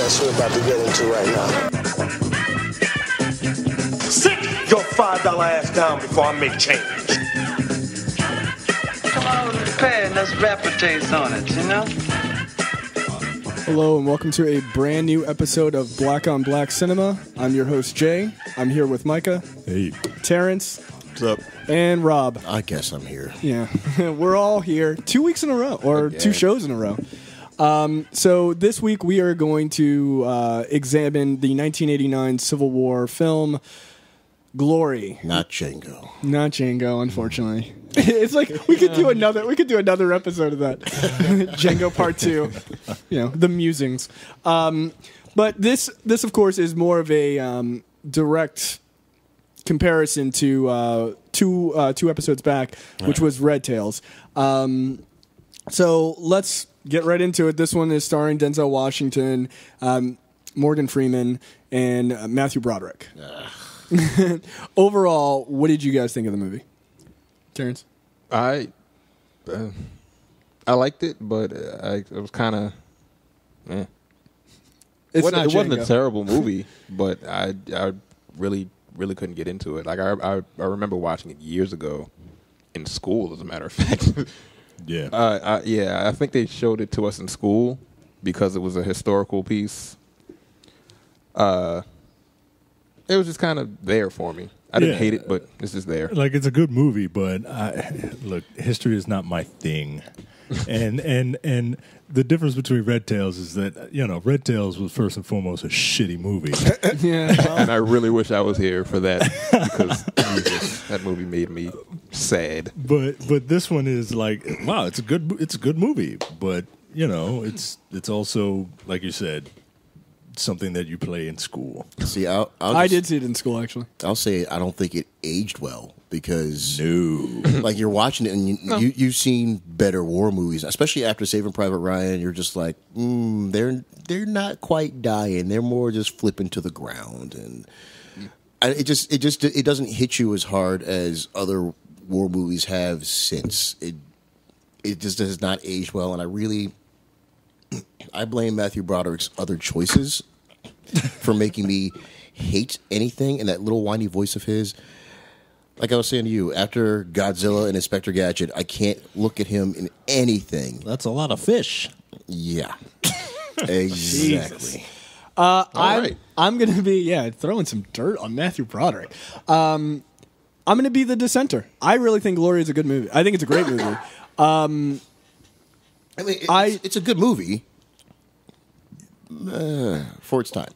mess we're about to get into right now. Sit your $5 ass down before I make change. Come on with the pen, let's rapper taste on it, you know? Hello and welcome to a brand new episode of Black on Black Cinema. I'm your host Jay. I'm here with Micah. Hey. Terrence. What's up? And Rob. I guess I'm here. Yeah. We're all here 2 weeks in a row, or two shows in a row. So this week we are going to examine the 1989 Civil War film Glory. Not Django. Not Django, unfortunately. It's like we could do another episode of that. Django Part 2. You know, the musings. But this of course is more of a direct comparison to two episodes back, which was Red Tails. So let's get right into it. This one is starring Denzel Washington, Morgan Freeman, and Matthew Broderick. Overall, what did you guys think of the movie? Terrence? I liked it, but it was kind of it wasn't a terrible movie, but I really couldn't get into it. Like I remember watching it years ago in school, as a matter of fact. Yeah. I think they showed it to us in school because it was a historical piece. It was just kind of there for me. I didn't hate it, but it's just there. Like, it's a good movie, but look, history is not my thing. and the difference between Red Tails is that, you know, Red Tails was first and foremost a shitty movie. And I really wish I was here for that because Jesus, that movie made me sad. But this one is like, wow, it's a good movie, but you know, it's also, like you said, something that you play in school. See, I did see it in school, actually. I'll say I don't think it aged well because like you're watching it and you've seen better war movies, especially after Saving Private Ryan. You're just like, they're not quite dying; they're more just flipping to the ground, and it doesn't hit you as hard as other war movies have since. It just does not age well, and I blame Matthew Broderick's other choices for making me hate anything, and that little whiny voice of his. Like I was saying to you, after Godzilla and Inspector Gadget, I can't look at him in anything. That's a lot of fish. Yeah. Exactly. I'm going to be, throwing some dirt on Matthew Broderick. I'm going to be the dissenter. I really think Glory is a good movie. I think it's a great movie. I mean, it's a good movie for its time.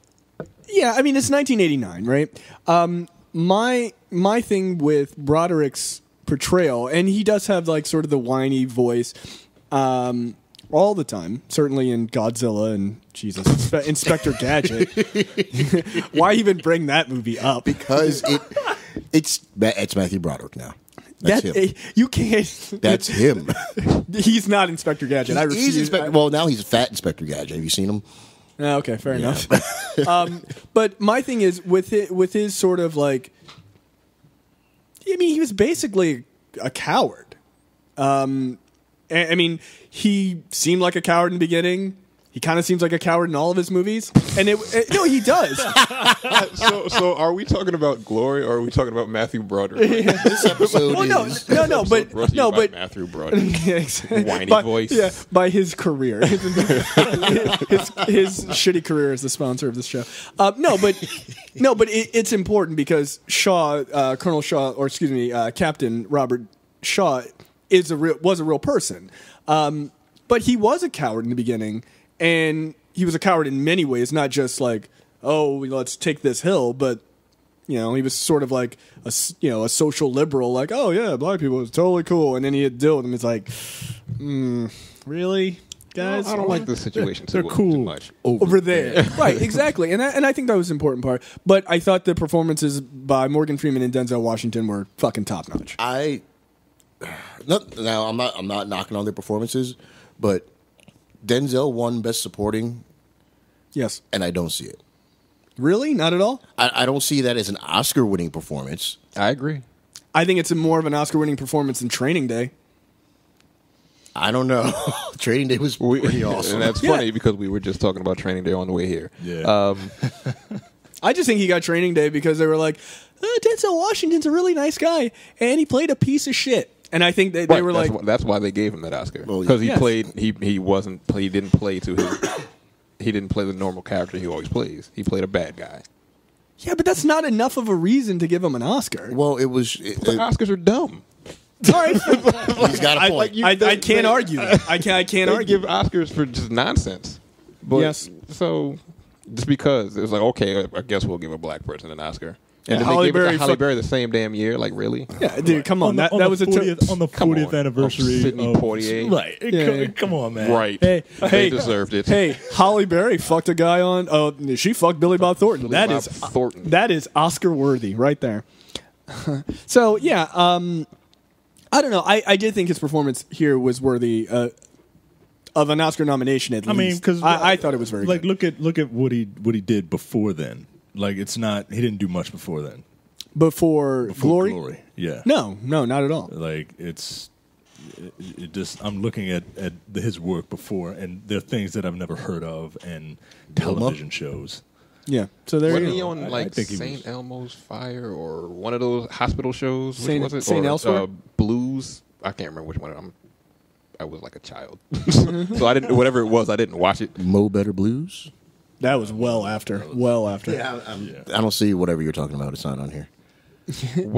Yeah, I mean, it's 1989, right? My thing with Broderick's portrayal, and he does have like sort of the whiny voice all the time, certainly in Godzilla and Jesus, Inspector Gadget. Why even bring that movie up? Because it's Matthew Broderick now. That's him. You can't. That's him. He's not Inspector Gadget. Well, now he's Fat Inspector Gadget. Have you seen him? Okay, fair enough. But my thing is with his sort of like, I mean, he was basically a coward. I mean, he seemed like a coward in the beginning. He kind of seems like a coward in all of his movies, and no, he does. So are we talking about Glory, or are we talking about Matthew Broderick? This episode but Matthew Broderick, whiny voice, by his career, his shitty career as the sponsor of this show. But it's important because Colonel Shaw, or excuse me, Captain Robert Shaw, was a real person, but he was a coward in the beginning. And he was a coward in many ways, not just like, oh, let's take this hill, but you know, he was sort of like a social liberal, like, oh yeah, black people is totally cool, and then he had to deal with them. It's like, really, guys? I don't like this situation. They're cool too much over there, right? Exactly, and I think that was the important part. But I thought the performances by Morgan Freeman and Denzel Washington were fucking top notch. Now I'm not knocking on their performances, but Denzel won Best Supporting. Yes. And I don't see it. Really? Not at all? I don't see that as an Oscar-winning performance. I agree. I think it's more of an Oscar-winning performance than Training Day. I don't know. Training Day was pretty awesome. And that's funny because we were just talking about Training Day on the way here. Yeah. I just think he got Training Day because they were like, Denzel Washington's a really nice guy, and he played a piece of shit. And I think they were that's why they gave him that Oscar Well, because he yes. played. He didn't play to his. He didn't play the normal character he always plays. He played a bad guy. Yeah, but that's not enough of a reason to give him an Oscar. Well, it was. The Oscars are dumb. All right. He's got a point. I can't argue that. I can't They argue. give Oscars for just nonsense. But, Yes. So just because it was like, okay, I guess we'll give a black person an Oscar. And then Halle they gave it Berry to Halle Berry the same damn year. Like, really? Yeah, dude, come on. That was a 40th, on the Come 40th on. anniversary Of Sidney of Poitier. Right. Yeah. Come on, man. Right. Hey, They deserved it. Hey, Halle Berry fucked a guy on. Oh, she fucked Billy Bob Thornton. Billy Bob Thornton. That is Oscar worthy right there. So yeah, I don't know. I did think his performance here was worthy of an Oscar nomination at least. I mean, because I thought it was very good. look at what he did before then. Like it's not he didn't do much before then. Before Glory. Yeah. No, not at all. Like it just I'm looking at his work before, and there are things that I've never heard of in television shows. Yeah. So there Wasn't you he go. I on like think he St. was. Elmo's Fire or one of those hospital shows? Which Saint- was it? Saint Or, Elsewhere? Blues. I can't remember which one. I was like a child, so I didn't. Whatever it was, I didn't watch it. Mo Better Blues. That was well after. Well after. I don't see whatever you're talking about. It's not on here.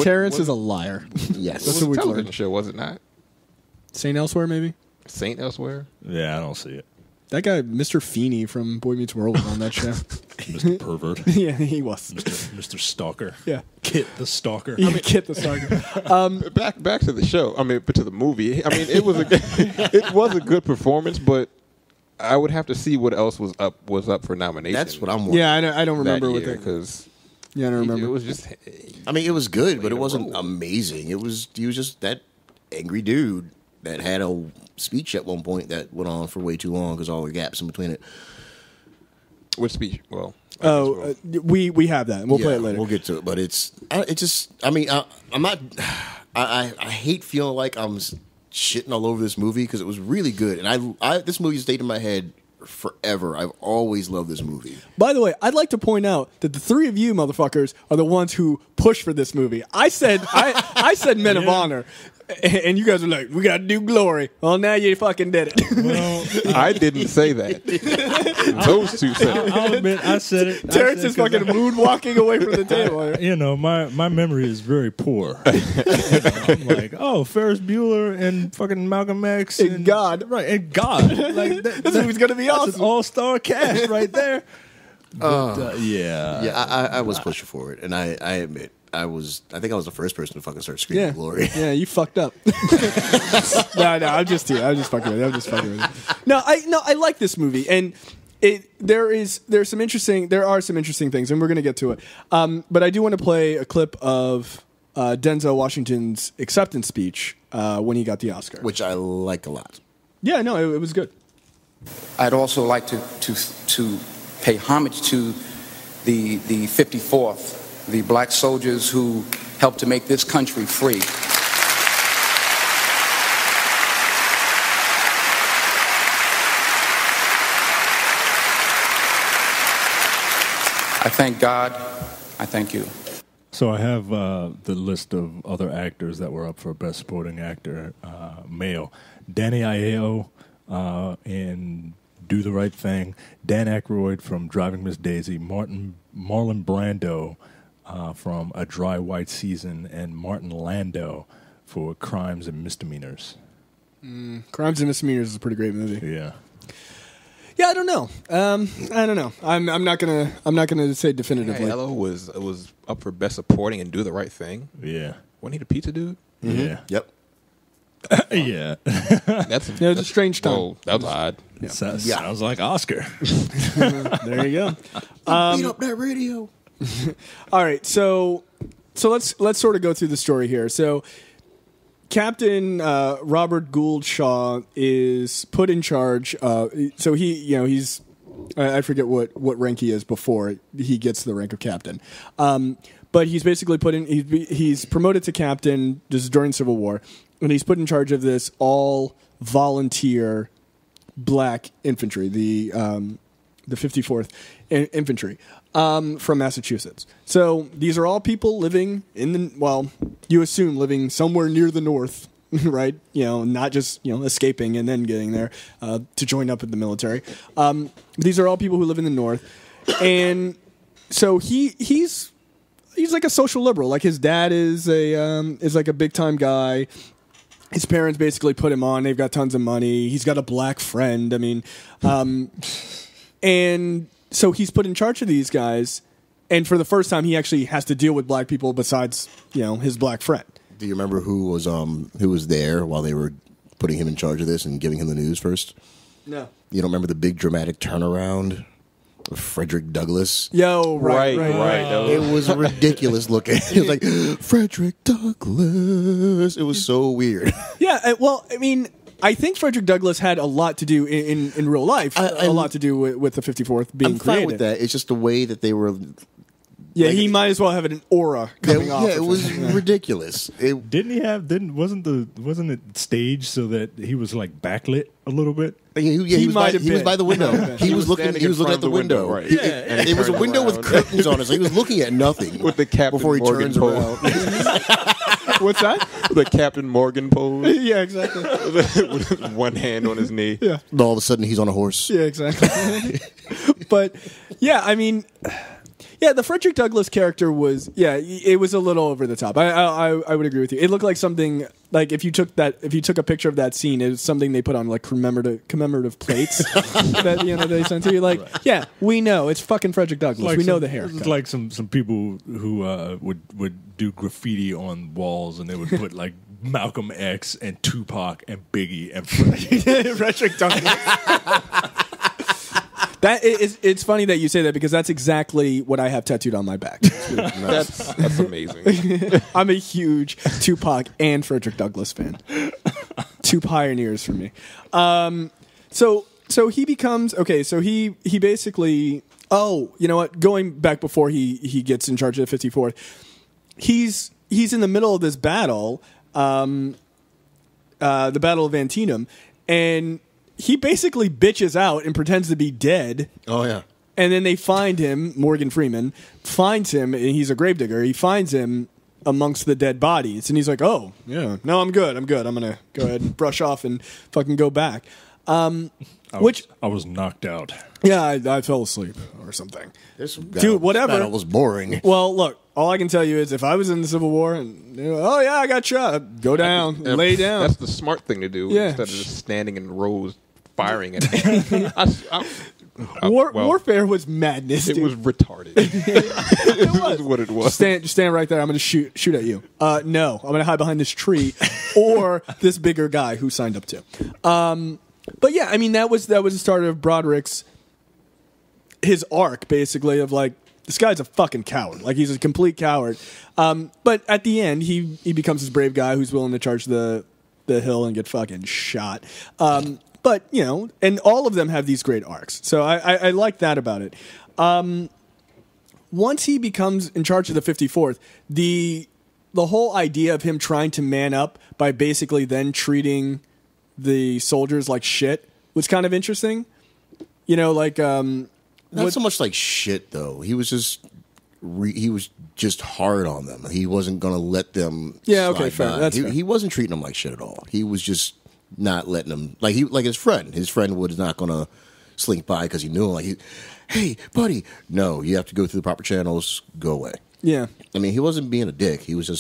Terrence is a liar. Yes. That's It what was we've a television learned. show, was it not? Saint Elsewhere, maybe. Saint Elsewhere. Yeah, I don't see it. That guy, Mr. Feeney from Boy Meets World, was on that show. Mr. Pervert. Yeah, he was. Mr. Stalker. Yeah. Kit the Stalker. Yeah, Kit the Stalker. Back to the show. I mean, but to the movie. I mean, it was a good performance, but I would have to see what else was up for nomination. That's what I'm wondering. Yeah, I don't remember what that that. because Yeah, I don't remember. it was just. I mean, it was good, but it Played a wasn't role. amazing. He was just that angry dude that had a speech at one point that went on for way too long because all the gaps in between it. Which speech? Well. We have that. And we'll play it later. We'll get to it, but it's just. I mean, I'm not. I hate feeling like I'm shitting all over this movie because it was really good, and I this movie stayed in my head forever. I've always loved this movie. By the way, I'd like to point out that the three of you motherfuckers are the ones who pushed for this movie. I said I said Men of Honor, and you guys are like, we got to do Glory. Well, now you fucking did it. Well, I didn't say that. Those two said it. I'll admit I said it. Terrence is fucking moonwalking away from the table. You know, my memory is very poor. I'm like, oh, Ferris Bueller and fucking Malcolm X And God. right? And God, like This movie's gonna be that's awesome. an all-star cast right there. But, yeah, Yeah, I was pushing for it, and I admit I think I was the first person to fucking start screaming Yeah, Glory. yeah, you fucked up. no, I'm just fucking with you. No, I like this movie, and there are some interesting things, and we're gonna get to it. But I do want to play a clip of Denzel Washington's acceptance speech when he got the Oscar, Which I like a lot. yeah, no, it was good. I'd also like to pay homage to the 54th, the black soldiers who helped to make this country free. I thank God. I thank you. So I have the list of other actors that were up for Best Supporting Actor, male. Danny Aiello in Do the Right Thing, Dan Aykroyd from Driving Miss Daisy, Marlon Brando from A Dry White Season, and Martin Landau for Crimes and Misdemeanors. Crimes and Misdemeanors is a pretty great movie. Yeah. Yeah, I don't know. I'm not gonna say definitively. Aiello was up for Best Supporting and Do the Right Thing. Yeah. Wasn't he the pizza dude? Yeah. Yep. Yeah. That's Yeah, it was a strange time. Oh, that was odd. Sounds like Oscar. There you go. Beat up that radio. All right, so let's sort of go through the story here. So Captain Robert Gould Shaw is put in charge. So he's I forget what rank he is before he gets the rank of captain. But he's basically put in. He's promoted to captain. This is during Civil War, and he's put in charge of this all volunteer black infantry, the 54th Infantry from Massachusetts. So these are all people living you assume living somewhere near the north, right? Not just escaping and then getting there to join up with the military. These are all people who live in the north, and so he's like a social liberal. Like his dad is like a big time guy. His parents basically put him on. They've got tons of money. He's got a black friend. I mean, and so he's put in charge of these guys. And for the first time, he actually has to deal with black people besides, his black friend. Do you remember who was there while they were putting him in charge of this and giving him the news first? No. You don't remember the big dramatic turnaround of Frederick Douglass? Right. It was ridiculous looking. It was like, Frederick Douglass. It was so weird. Yeah, well, I mean, I think Frederick Douglass had a lot to do in real life, a lot to do with the 54th being I'm created. fine with that. It's just the way that they were... Yeah, he might as well have an aura coming off. Yeah, it was ridiculous. Wasn't it staged so that he was like backlit a little bit? He was by the window. He was looking at the window. Right. Yeah, and it was a window with curtains on it, so he was looking at nothing with the Captain before he Morgan turns pose. around. What's that? The Captain Morgan pose. Yeah, exactly. With one hand on his knee. Yeah. And all of a sudden, he's on a horse. Yeah, exactly. But yeah, I mean. Yeah, the Frederick Douglass character was it was a little over the top. I would agree with you. It looked like something like if you took a picture of that scene, it was something they put on like commemorative plates that they sent to you. Like, yeah, we know it's fucking Frederick Douglass. Like we know the haircut. It's like some people who would do graffiti on walls and they would put like Malcolm X and Tupac and Biggie and Frederick Douglass. It's funny that you say that because that's exactly what I have tattooed on my back. That's amazing. I'm a huge Tupac and Frederick Douglass fan. Two pioneers for me. So he becomes so he basically you know what? Going back before he gets in charge of the 54th, he's in the middle of this battle, the Battle of Antietam, and he basically bitches out and pretends to be dead. Oh, yeah. And then they find him, Morgan Freeman, finds him, and he's a gravedigger. He finds him amongst the dead bodies. And he's like, oh, yeah, no, I'm good. I'm going to go ahead and brush off and fucking go back. I was knocked out. Yeah, I fell asleep or something. Dude, whatever. That was boring. Well, look, all I can tell you is if I was in the Civil War and, I got shot, I'd go down, lay down. That's the smart thing to do instead of just standing in rows firing at warfare was madness. It dude. was retarded. It was what it was. Stand right there. I'm going to shoot at you. No, I'm going to hide behind this tree or this bigger guy who signed up to. But yeah, I mean that was the start of Broderick's his arc basically of like this guy's a fucking coward. Like he's a complete coward. But at the end, he becomes this brave guy who's willing to charge the hill and get fucking shot. But, and all of them have these great arcs. So I like that about it. Once he becomes in charge of the 54th, the whole idea of him trying to man up by basically then treating the soldiers like shit was kind of interesting. Not so much like shit, though. He was just hard on them. He wasn't going to let them okay, fair. That's fair. He wasn't treating them like shit at all. He was just not letting them like his friend. His friend was not going to slink by because he knew him. Like, hey, buddy, no, you have to go through the proper channels. Go away. Yeah, I mean, he wasn't being a dick. He was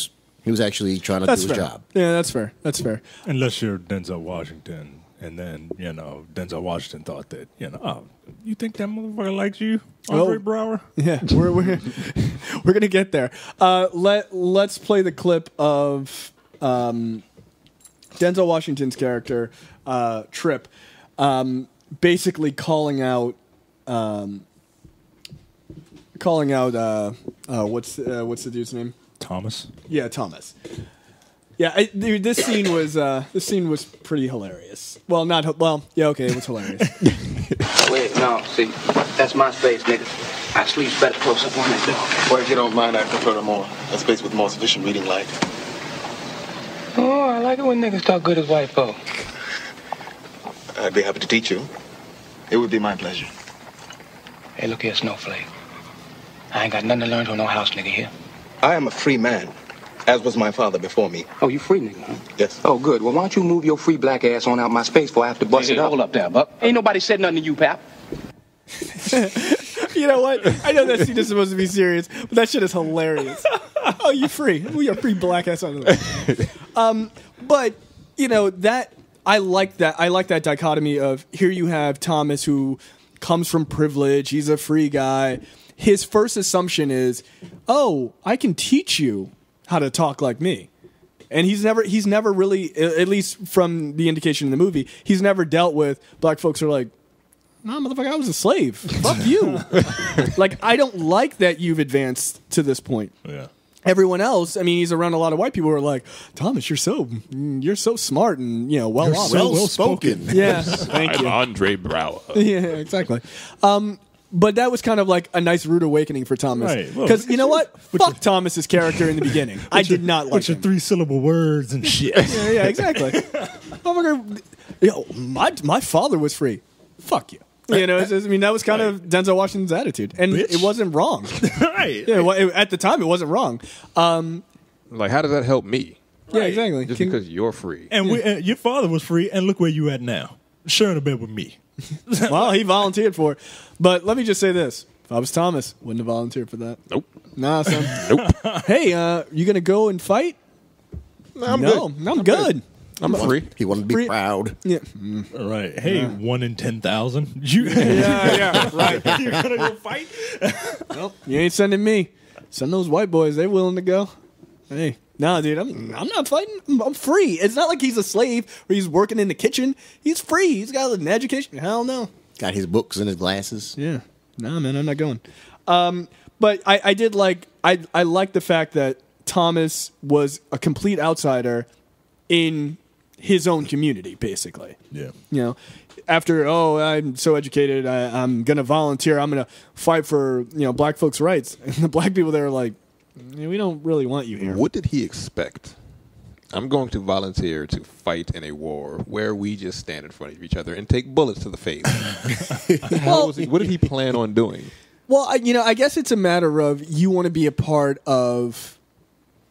actually trying to do his job. Yeah, that's fair. That's fair. Unless you're Denzel Washington, and then Denzel Washington thought that you think that motherfucker likes you, Andre Brower? Yeah, we're gonna get there. Let's play the clip of Denzel Washington's character, Trip, basically calling out what's the dude's name? Thomas. Yeah, Thomas. Yeah, this scene was pretty hilarious. Well, okay, it was hilarious. Wait, no, see, that's my space, nigga. I sleep better close up on that door. Well, if you don't mind, I prefer a space with more sufficient reading light. Oh, I like it when niggas talk good as white folk. I'd be happy to teach you. It would be my pleasure. Hey, look here, Snowflake. I ain't got nothing to learn from no house nigga here. I am a free man, as was my father before me. Oh, you free nigga, huh? Yes. Oh, good. Well, why don't you move your free black ass on out my space before I have to bust it up? Hold up there, Buck. Ain't nobody said nothing to you, pap. You know what? I know that scene is supposed to be serious, but that shit is hilarious. Oh, you free? We are free black ass on the But you know that I like that. I like that dichotomy of here you have Thomas who comes from privilege. He's a free guy. His first assumption is, oh, I can teach you how to talk like me. And he's never really, at least from the indication in the movie, he's never dealt with black folks who are like, nah, motherfucker, I was a slave. Fuck you. Like, I don't like that you've advanced to this point. Yeah. Everyone else, I mean, he's around a lot of white people who are like, Thomas, you're so smart and, you know, well off. Well spoken. Yeah, thank you. Andre Brower. Yeah, exactly. But that was kind of like a nice rude awakening for Thomas. Right. Well, because you know what? Fuck Thomas's character in the beginning. I did not like your him. 3-syllable words and shit. Yeah, exactly. Motherfucker, you know, my father was free. Fuck you. You know, I mean, that was kind of Denzel Washington's attitude, and it wasn't wrong. Right. Yeah, at the time, it wasn't wrong. Like, how does that help me? Yeah, exactly. Just because you're free. And your father was free, and look where you at now, sharing a bed with me. Well, he volunteered for it. But let me just say this. If I was Thomas, wouldn't have volunteered for that. Nope. Nah, son. Nope. Hey, you going to go and fight? I'm good. I'm good. I'm free. He wanted to be Free- proud. Yeah. All right. Hey, 1 in 10,000. Yeah, right. You're going to go fight? Nope. You ain't sending me. Send those white boys. They willing to go. Hey. Nah, dude, I'm not fighting. I'm free. It's not like he's a slave or he's working in the kitchen. He's free. He's got an education. Hell no. Got his books and his glasses. Yeah. Nah, man, I'm not going. But I did like I like the fact that Thomas was a complete outsider in his own community, basically. Yeah. You know, after I'm so educated, I'm gonna volunteer. I'm gonna fight for black folks' rights. And the black people there are like, we don't really want you here. What did he expect? I'm going to volunteer to fight in a war where we just stand in front of each other and take bullets to the face. What did he plan on doing? Well, I guess it's a matter of you want to be a part of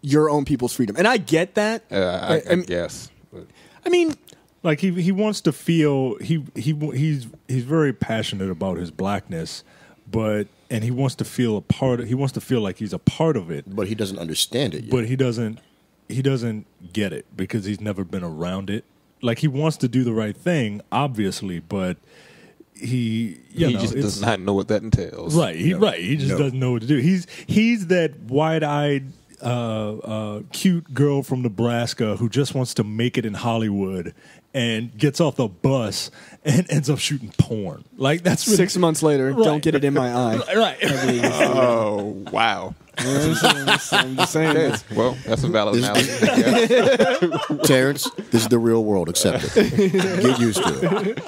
your own people's freedom, and I get that. I guess. But. I mean, like he wants to feel he's very passionate about his blackness, and he wants to feel a part. He wants to feel like he's a part of it, But he doesn't understand it yet. but he doesn't get it because he's never been around it. Like he wants to do the right thing, obviously, but he just does not know what that entails. Right, he just doesn't know what to do. He's that wide-eyed, cute girl from Nebraska who just wants to make it in Hollywood and gets off the bus and ends up shooting porn. Like that's really, 6 months later, don't get it in my eye. right. Oh, wow. I'm just saying. Well, that's a valid analogy. Terrence, this is the real world. Accept it. Get used to it.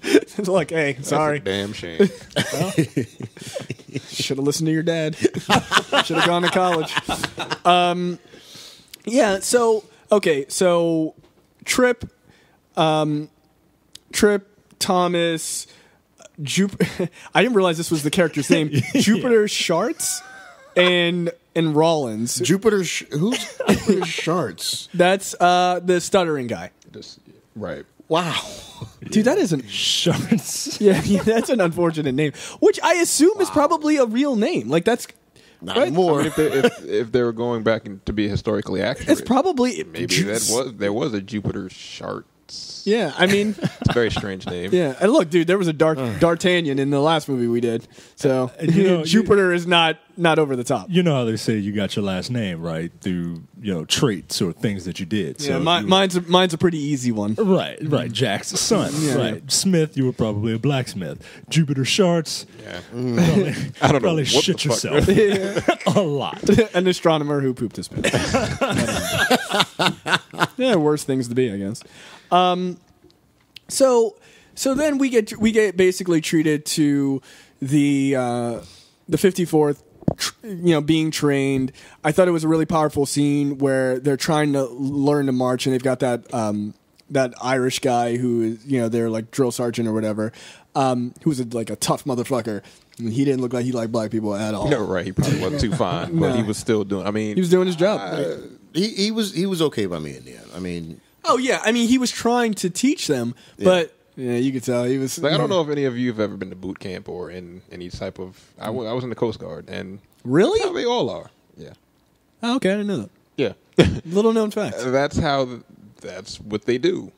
It's like, hey, sorry. Damn shame. Should have listened to your dad. Should have gone to college. Yeah. So okay. So Trip, Thomas, I didn't realize this was the character's name. Jupiter Sharts and Rollins. who's Jupiter Sharts? That's the stuttering guy. Right. Wow. Dude, that isn't. Sharts. Yeah, that's an unfortunate name, which I assume is probably a real name. Like that's Not right? anymore. I mean, if they were going back to be historically accurate, It's probably maybe there was a Jupiter Sharts. Yeah, I mean, It's a very strange name. yeah. And look, dude, there was a D'Artagnan in the last movie we did. So Jupiter is not over the top. You know how they say you got your last name right through traits or things that you did. Yeah, So mine's a pretty easy one. Right. Jack's son. Yeah. Right. Smith, you were probably a blacksmith. Jupiter Sharts. Yeah. Probably, I don't know probably what shit the fuck. yourself a lot. An astronomer who pooped his pants. Yeah, worse things to be, I guess. So then we get basically treated to the 54th being trained. I thought it was a really powerful scene where they're trying to learn to march, and they've got that Irish guy who is, they're like drill sergeant or whatever, who was like a tough motherfucker. I mean, he didn't look like he liked black people at all. No, right. He probably wasn't too fine, but he was still doing. I mean, he was doing his job. He was okay by me in the end. I mean, oh yeah, I mean, he was trying to teach them, but you could tell he was. Like, I don't know if any of you have ever been to boot camp or in any type of. I was in the Coast Guard, and really, that's how they all are. Yeah. Oh, okay, I didn't know that. Yeah. Little known fact. That's what they do.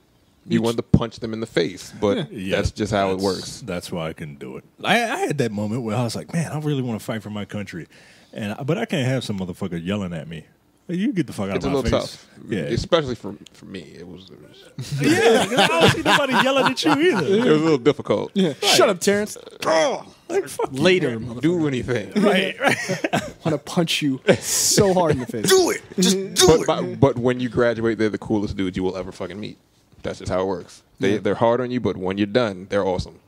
You want to punch them in the face, but that's just how it works. That's why I couldn't do it. I had that moment where I was like, man, I really want to fight for my country, but I can't have some motherfucker yelling at me. You get the fuck out of my face. It's a little tough. Yeah. Especially for me. It was yeah, because I don't see nobody yelling at you either. It was a little difficult. Yeah. Right. Shut up, Terrence. Like, fuck later, do anything. Right. I want to punch you so hard in the face. Do it. Just do it. But when you graduate, they're the coolest dudes you will ever fucking meet. That's just how it works. They're hard on you, but when you're done, they're awesome.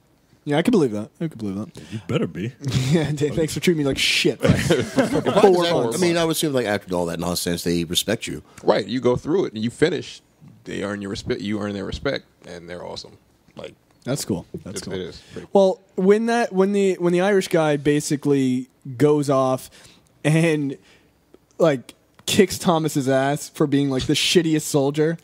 Yeah, I can believe that. You better be. Yeah, thanks for treating me like shit. I mean, I would assume like after all that nonsense, they respect you. Right. You go through it and you finish. They earn your respect. You earn their respect, and they're awesome. Like that's cool. That's cool. It is. Pretty cool. Well, when the Irish guy basically goes off and like kicks Thomas's ass for being like the shittiest soldier,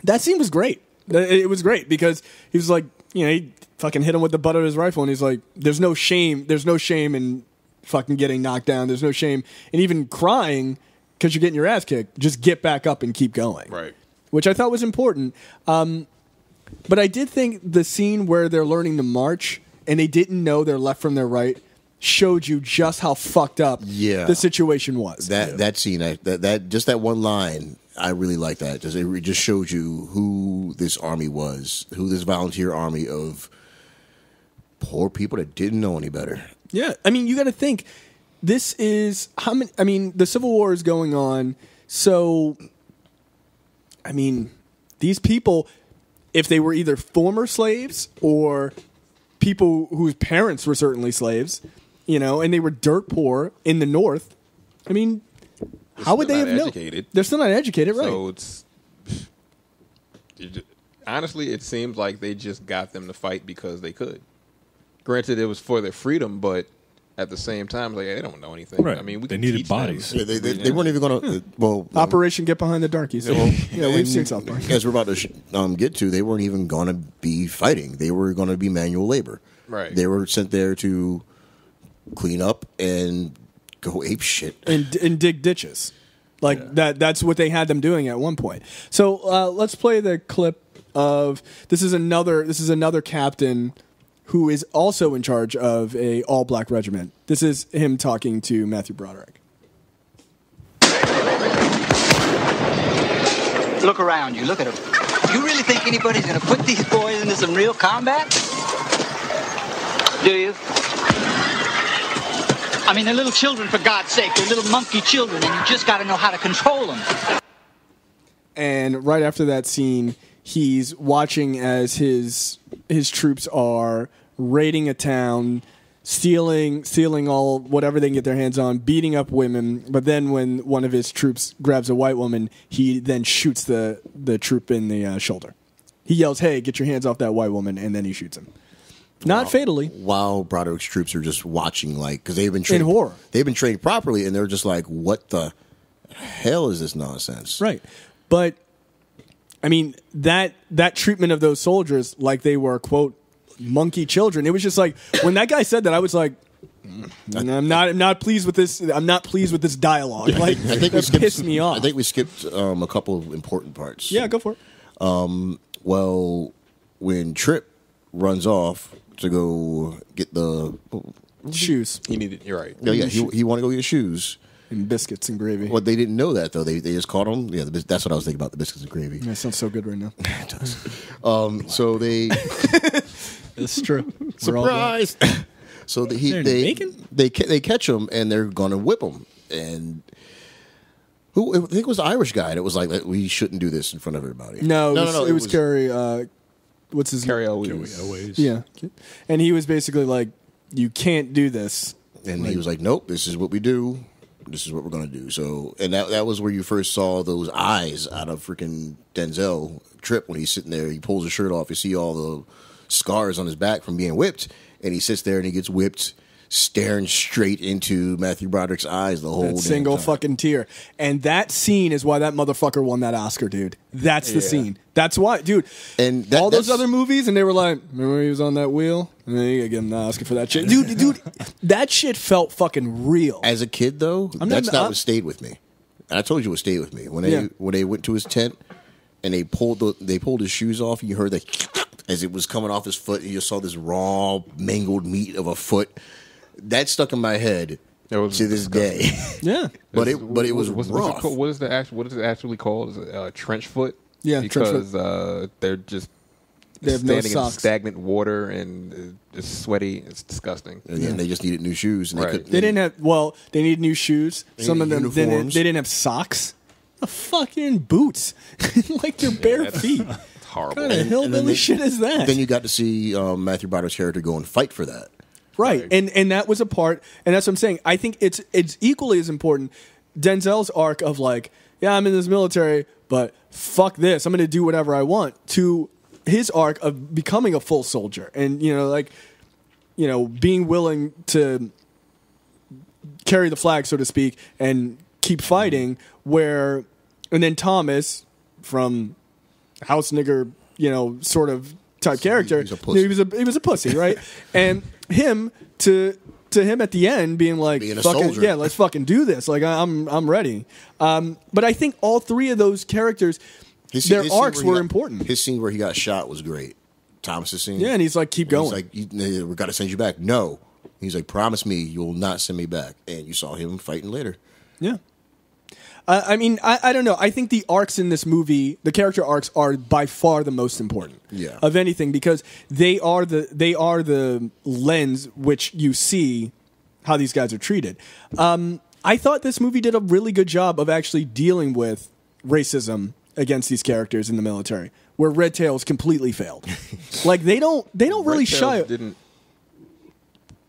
that scene was great. It was great because he was like, he fucking hit him with the butt of his rifle, and he's like, "There's no shame. There's no shame in fucking getting knocked down. There's no shame in even crying because you're getting your ass kicked. Just get back up and keep going." Right. Which I thought was important. But I did think the scene where they're learning to march and they didn't know their left from their right showed you just how fucked up the situation was. That scene, that just that one line, I really like that. It just showed you who this army was, who this volunteer army of poor people that didn't know any better. Yeah, I mean, you got to think. This is how many. I mean, the Civil War is going on, so I mean, these people, if they were either former slaves or people whose parents were certainly slaves, and they were dirt poor in the North. I mean, how would they have known? They're still not educated, right? So honestly, it seems like they just got them to fight because they could. Granted, it was for their freedom, but at the same time, like they don't know anything. Right. I mean, they needed bodies. Yeah, they weren't even going to. Operation Get Behind the Darkies. We've seen South Park. As we're about to get to, they weren't even going to be fighting. They were going to be manual labor. Right. They were sent there to clean up and go ape shit and dig ditches. Like that's what they had them doing at one point. So let's play the clip of this is another captain who is also in charge of a all-black regiment. This is him talking to Matthew Broderick. Look around you. Look at them. You really think anybody's going to put these boys into some real combat? Do you? I mean, they're little children, for God's sake. They're little monkey children, and you just got to know how to control them. And right after that scene, he's watching as his troops are raiding a town, stealing all whatever they can get their hands on, beating up women. But then when one of his troops grabs a white woman, he then shoots the troop in the shoulder. He yells, "Hey, get your hands off that white woman," and then he shoots him. Not fatally. While Broderick's troops are just watching, like, because they've been trained in horror. They've been trained properly, and they're just like, "What the hell is this nonsense?" Right, but I mean that treatment of those soldiers, like they were quote monkey children. It was just like when that guy said that, I was like, I'm not pleased with this. I'm not pleased with this dialogue. Like, I think that pissed me off. I think we skipped a couple of important parts. Yeah, go for it. Well, when Trip runs off to go get the shoes, you're right. Yeah, he wanted to go get shoes and biscuits and gravy. Well, they didn't know that though. They just caught him. Yeah, that's what I was thinking about, the biscuits and gravy. That sounds so good right now. It does. So they. It's true. Surprise! So they catch him and they're gonna whip him. And I think it was the Irish guy that was like, "We shouldn't do this in front of everybody." No, it was Kerry. What's his name? Kerry Owens. Yeah, and he was basically like, "You can't do this And he was like, nope, this is what we do. This is what we're going to do. So, and that was where you first saw those eyes out of freaking Denzel Trip when he's sitting there. He pulls his shirt off. You see all the scars on his back from being whipped. And he sits there and he gets whipped, staring straight into Matthew Broderick's eyes the whole that damn single time. fucking tear. And that scene is why that motherfucker won that Oscar, dude. That's the scene. That's why, dude. And all those other movies, and they were like, remember when he was on that wheel? And then you gotta give him the Oscar for that shit. Dude, that shit felt fucking real. As a kid, though, that's not what stayed with me. And I told you what stayed with me. When they went to his tent and they pulled his shoes off, and you heard that as it was coming off his foot, and you saw this raw, mangled meat of a foot. That stuck in my head to this day. Yeah, but it was rough. What is it actually called? Is it trench foot? Yeah, because they're they have standing no in socks. stagnant water and it's sweaty. It's disgusting. And they just needed new shoes. And they didn't have. Well, they needed new shoes. Some of them uniforms. they didn't have socks. The fucking boots, like their bare feet. It's horrible. What kind of hillbilly shit is that? Then you got to see Matthew Broderick's character go and fight for that. Right. And that was a part, and that's what I'm saying. I think it's equally as important. Denzel's arc of like, yeah, I'm in this military, but fuck this, I'm going to do whatever I want, to his arc of becoming a full soldier, and being willing to carry the flag, so to speak, and keep fighting. And then Thomas, from house nigger, sort of type character, He's a pussy. he was a pussy, right? And him to him at the end being like, Being a fucking, soldier. yeah, let's fucking do this. Like I'm ready. But I think all three of those characters, their arcs were important. His scene where he got shot was great. Thomas's scene. Yeah, and he's like, keep going. He's like, we got to send you back. No. He's like, promise me you'll not send me back. And you saw him fighting later. Yeah. I mean, I don't know. I think the arcs in this movie, the character arcs, are by far the most important of anything, because they are the lens which you see how these guys are treated. I thought this movie did a really good job of actually dealing with racism against these characters in the military, where Red Tails completely failed. Like they don't really shy. Didn't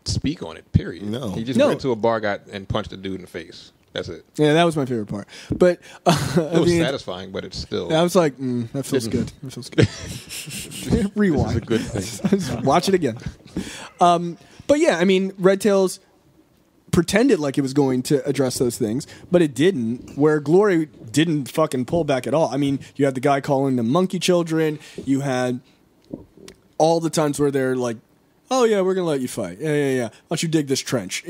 speak on it. Period. No, he just went to a bar, and punched a dude in the face. That's it. Yeah, that was my favorite part. But it was satisfying, but it's still. I was like, that feels good. That feels good. Rewind. This is a good thing. Watch it again. But yeah, I mean, Red Tails pretended like it was going to address those things, but it didn't. Where Glory didn't fucking pull back at all. I mean, you had the guy calling them monkey children. You had all the times where they're like, "Oh yeah, we're gonna let you fight. Yeah. Why don't you dig this trench?"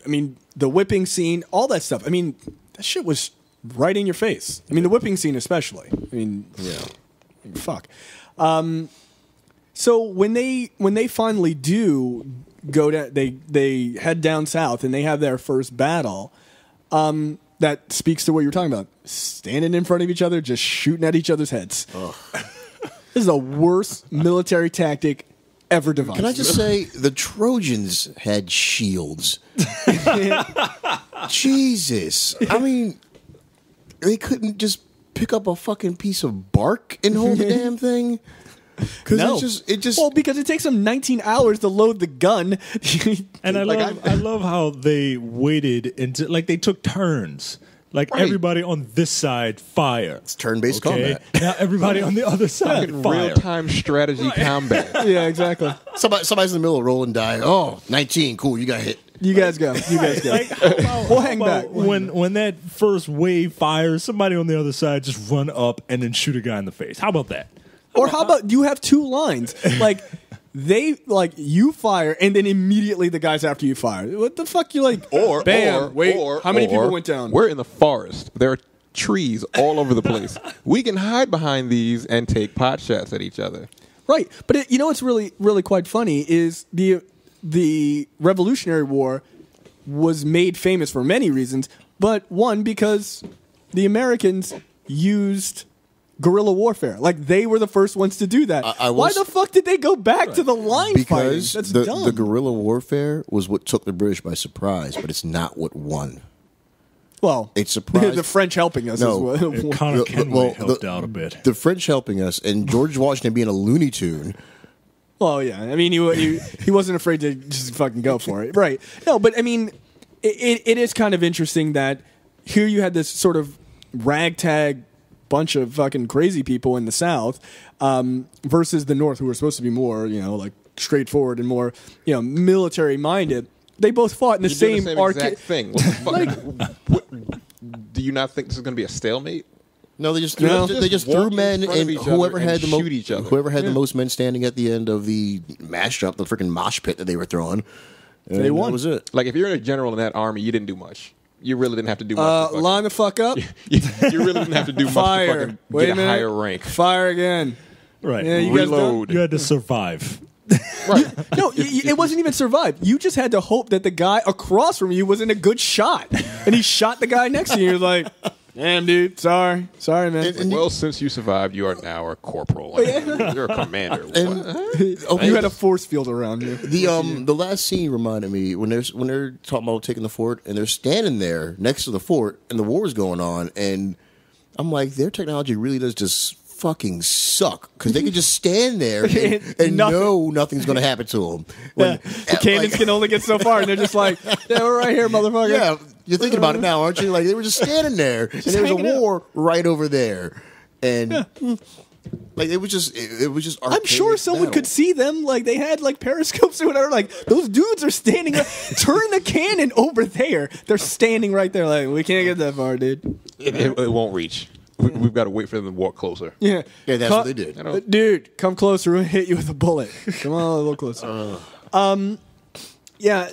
I mean, the whipping scene, all that stuff. I mean, that shit was right in your face. I mean, the whipping scene especially. I mean, fuck. So when they finally do go to, they head down south and they have their first battle. That speaks to what you were talking about. Standing in front of each other, just shooting at each other's heads. This is the worst military tactic ever devised. Can I just say, the Trojans had shields. Jesus. I mean, they couldn't just pick up a fucking piece of bark and hold the damn thing? Because it just well, because it takes them 19 hours to load the gun. And I love how they waited until, like, they took turns. Like, everybody on this side, fire. It's turn-based combat. Now everybody on the other side, fire. Real-time strategy combat. Yeah, exactly. Somebody's in the middle of rolling die. Oh, 19, cool, you got hit. You guys go. Like, we'll hang back. When that first wave fires, somebody on the other side just run up and then shoot a guy in the face. How about that? Or how about you have two lines? Like, you fire, and then immediately the guys after you fire. What the fuck? You like? Or bam! How many people went down? We're in the forest. There are trees all over the place. We can hide behind these and take pot shots at each other. Right, but what's really, really quite funny is the Revolutionary War was made famous for many reasons, but one, because the Americans used guerrilla warfare. Like, they were the first ones to do that. Why the fuck did they go back to the line because fighting? That's dumb. The guerrilla warfare was what took the British by surprise, but it's not what won. Well, it surprised the French helping us. No, is what, Connor Kenway helped out a bit. The French helping us, and George Washington being a Looney Tune, Well, yeah. I mean, he wasn't afraid to just fucking go for it, right? No, but I mean, it is kind of interesting that here you had this sort of ragtag bunch of fucking crazy people in the South versus the North, who were supposed to be more, like straightforward and more, military minded. They both fought in the same exact thing. What the fuck? Do you not think this is going to be a stalemate? No, they just threw men, and whoever had the most men standing at the end of the mashup, the freaking mosh pit that they were throwing, they won. That was it. Like if you're a general in that army, you didn't do much. You really didn't have to do much. Line the fuck up. You really didn't have to do much to fucking get a higher rank. Fire again. Right. Yeah, Reload. You had to survive. Right. No, it wasn't even survive. You just had to hope that the guy across from you wasn't a good shot, and he shot the guy next to you. He was like, "Damn, dude, sorry, man." Well, since you survived, you are now a corporal. You're a commander. You had a force field around you. The last scene reminded me when they're talking about taking the fort, and they're standing there next to the fort, and the war is going on, and I'm like, their technology really does just fucking suck, because they can just stand there and know nothing's going to happen to them. The cannons can only get so far, and they're just like, "Yeah, we're right here, motherfucker." Yeah, you're thinking about it now, aren't you? Like, they were just standing there, and there was a war right over there, and like it was just I'm sure someone could see them. Like, they had like periscopes or whatever. Like, those dudes are standing. Turn the cannon over there. They're standing right there. Like, we can't get that far, dude. It won't reach. We've got to wait for them to walk closer. Yeah, that's what they did. Dude, come closer. We'll hit you with a bullet. Come on, a little closer. Yeah,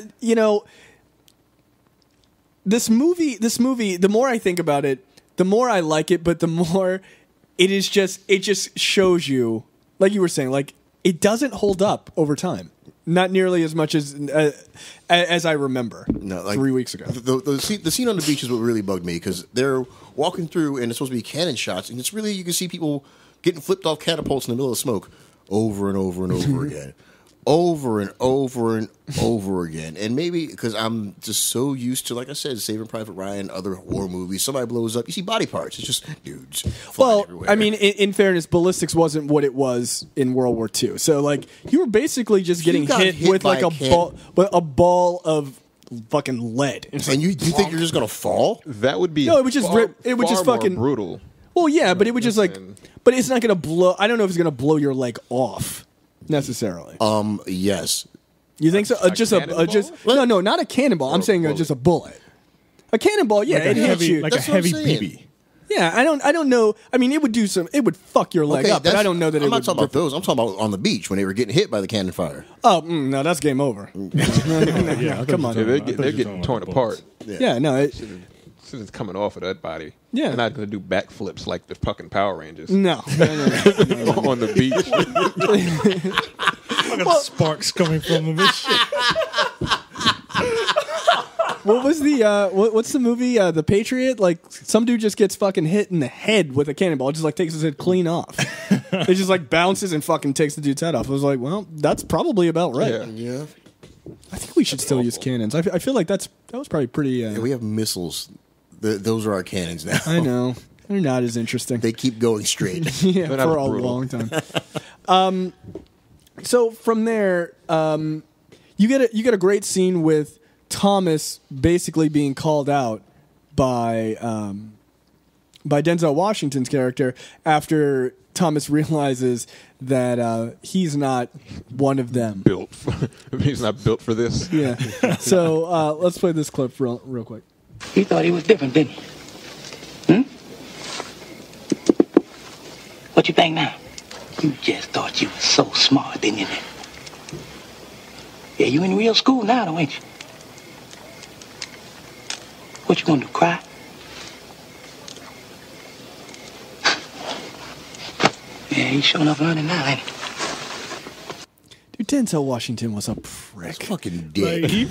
this movie. The more I think about it, the more I like it. But the more it just shows you, like you were saying, like it doesn't hold up over time. Not nearly as much as I remember. No, like 3 weeks ago. The scene on the beach is what really bugged me, because they're walking through and it's supposed to be cannon shots, and it's really, you can see people getting flipped off catapults in the middle of smoke over and over and over again. Over and over and over again. And maybe because I'm just so used to, like I said, Saving Private Ryan, other war movies, somebody blows up, you see body parts. It's just dudes flying everywhere. I mean, in fairness, ballistics wasn't what it was in World War II. So, like, you were basically just getting hit with like a ball of fucking lead. And you think you're just going to fall? That would be it would just fucking brutal. Well, yeah, but it would just but it's not going to blow. I don't know if it's going to blow your leg off necessarily. Yes. You think so? No, not a cannonball. I'm saying just a bullet. A cannonball, yeah, it hits you like a heavy BB. Yeah, I don't know. I mean, it would fuck your leg up, but I don't know that it would. I'm not talking about those. I'm talking about on the beach when they were getting hit by the cannon fire. Oh, no, that's game over. Yeah, come on. Yeah, they're getting torn apart. Yeah, no. It's coming off of that body. Yeah. They're not going to do backflips like the fucking Power Rangers. No. On the beach. Look at the sparks coming from this shit. What was the what's the movie The Patriot? Like, some dude just gets fucking hit in the head with a cannonball. It just like takes his head clean off. It just like bounces and fucking takes the dude's head off. I was like, well, that's probably about right. Yeah. I think we should still use cannons. I feel like that was probably pretty. Yeah, we have missiles. Those are our cannons now. I know. They're not as interesting. They keep going straight. Yeah, for a long time. So from there, you get a great scene with Thomas basically being called out by Denzel Washington's character after Thomas realizes that he's not one of them. He's not built for this. Yeah. So let's play this clip real quick. He thought he was different, didn't he? What you think now? You just thought you were so smart, didn't you? Yeah, you in real school now, though, ain't you? What you gonna do, cry? Yeah, he's sure enough learning now, ain't he? Dude, Denzel Washington was a prick. That's fucking dick. Like, he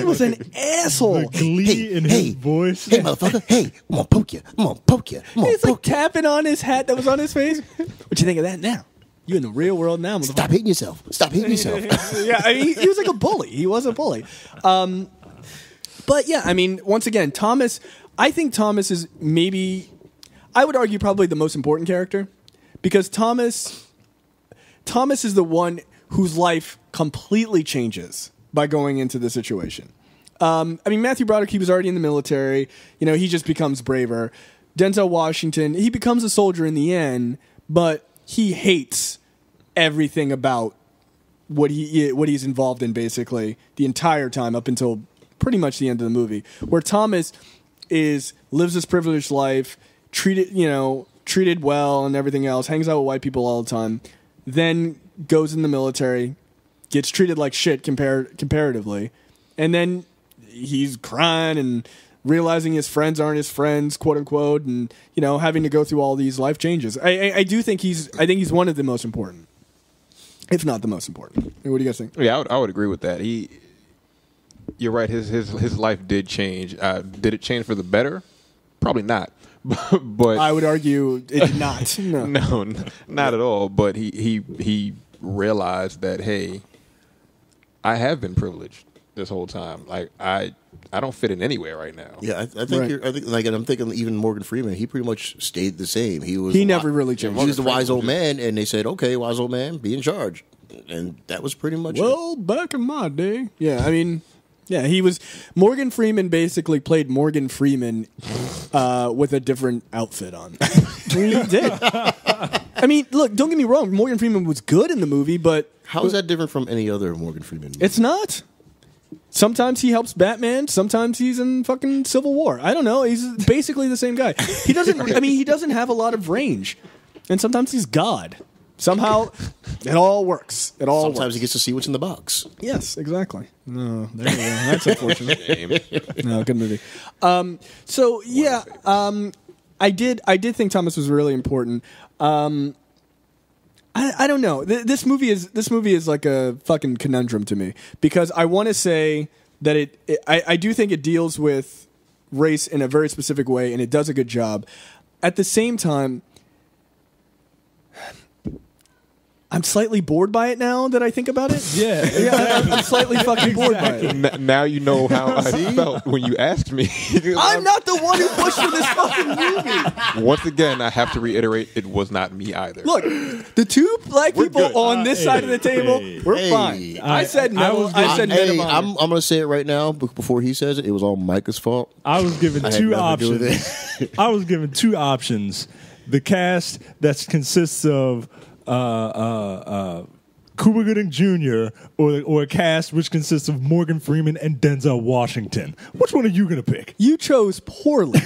was an asshole. The glee in his voice. Hey, motherfucker. Hey, I'm gonna poke you. I'm gonna poke you. He's like tapping on his hat that was on his face. What you think of that now? You in the real world now, motherfucker. Stop hitting yourself. Stop hitting yourself. Yeah, I mean, he was like a bully. He was a bully. But yeah, I mean, once again, I think Thomas is maybe, I would argue, probably the most important character, because Thomas is the one whose life completely changes by going into the situation. I mean, Matthew Broderick, he was already in the military. You know, he just becomes braver. Denzel Washington, he becomes a soldier in the end, but he hates everything about what he's involved in, basically the entire time up until pretty much the end of the movie. Where Thomas lives this privileged life, treated well and everything else, hangs out with white people all the time, then goes in the military, gets treated like shit comparatively, and then he's crying and realizing his friends aren't his friends, quote unquote, and having to go through all these life changes. I think he's one of the most important, if not the most important. What do you guys think? Yeah, I would agree with that. You're right. His life did change. Did it change for the better? Probably not. But I would argue it did not. No, not at all. But he realized that, hey, I have been privileged this whole time. Like I don't fit in anywhere right now. Yeah, I think I'm thinking even Morgan Freeman. He pretty much stayed the same. He never really changed. He was the wise old man, and they said, "Okay, wise old man, be in charge," and that was pretty much. Well, back in my day, yeah. I mean, yeah, he was. Morgan Freeman basically played Morgan Freeman with a different outfit on. He did. I mean, look, don't get me wrong. Morgan Freeman was good in the movie, but how is that different from any other Morgan Freeman movie? It's not. Sometimes he helps Batman. Sometimes he's in fucking Civil War. I don't know. He's basically the same guy. He doesn't. I mean, he doesn't have a lot of range, and sometimes he's God. Somehow, it all works. Sometimes he gets to see what's in the box. Yes, exactly. No, there you go. That's unfortunate. No, good movie. So yeah, I did think Thomas was really important. I don't know. This movie is like a fucking conundrum to me, because I want to say that I do think it deals with race in a very specific way, and it does a good job. At the same time, I'm slightly bored by it now that I think about it. Yeah, I'm slightly fucking bored by it. Now you know how I felt when you asked me. I'm not the one who pushed for this fucking movie. Once again, I have to reiterate, it was not me either. Look, the two black people on this side of the table, we're fine. I said no. I said men of honor. I'm going to say it right now. Before he says it, it was all Micah's fault. I was given two options. I was given two options. The cast that consists of Cuba Gooding Jr. or a cast which consists of Morgan Freeman and Denzel Washington. Which one are you going to pick? You chose poorly.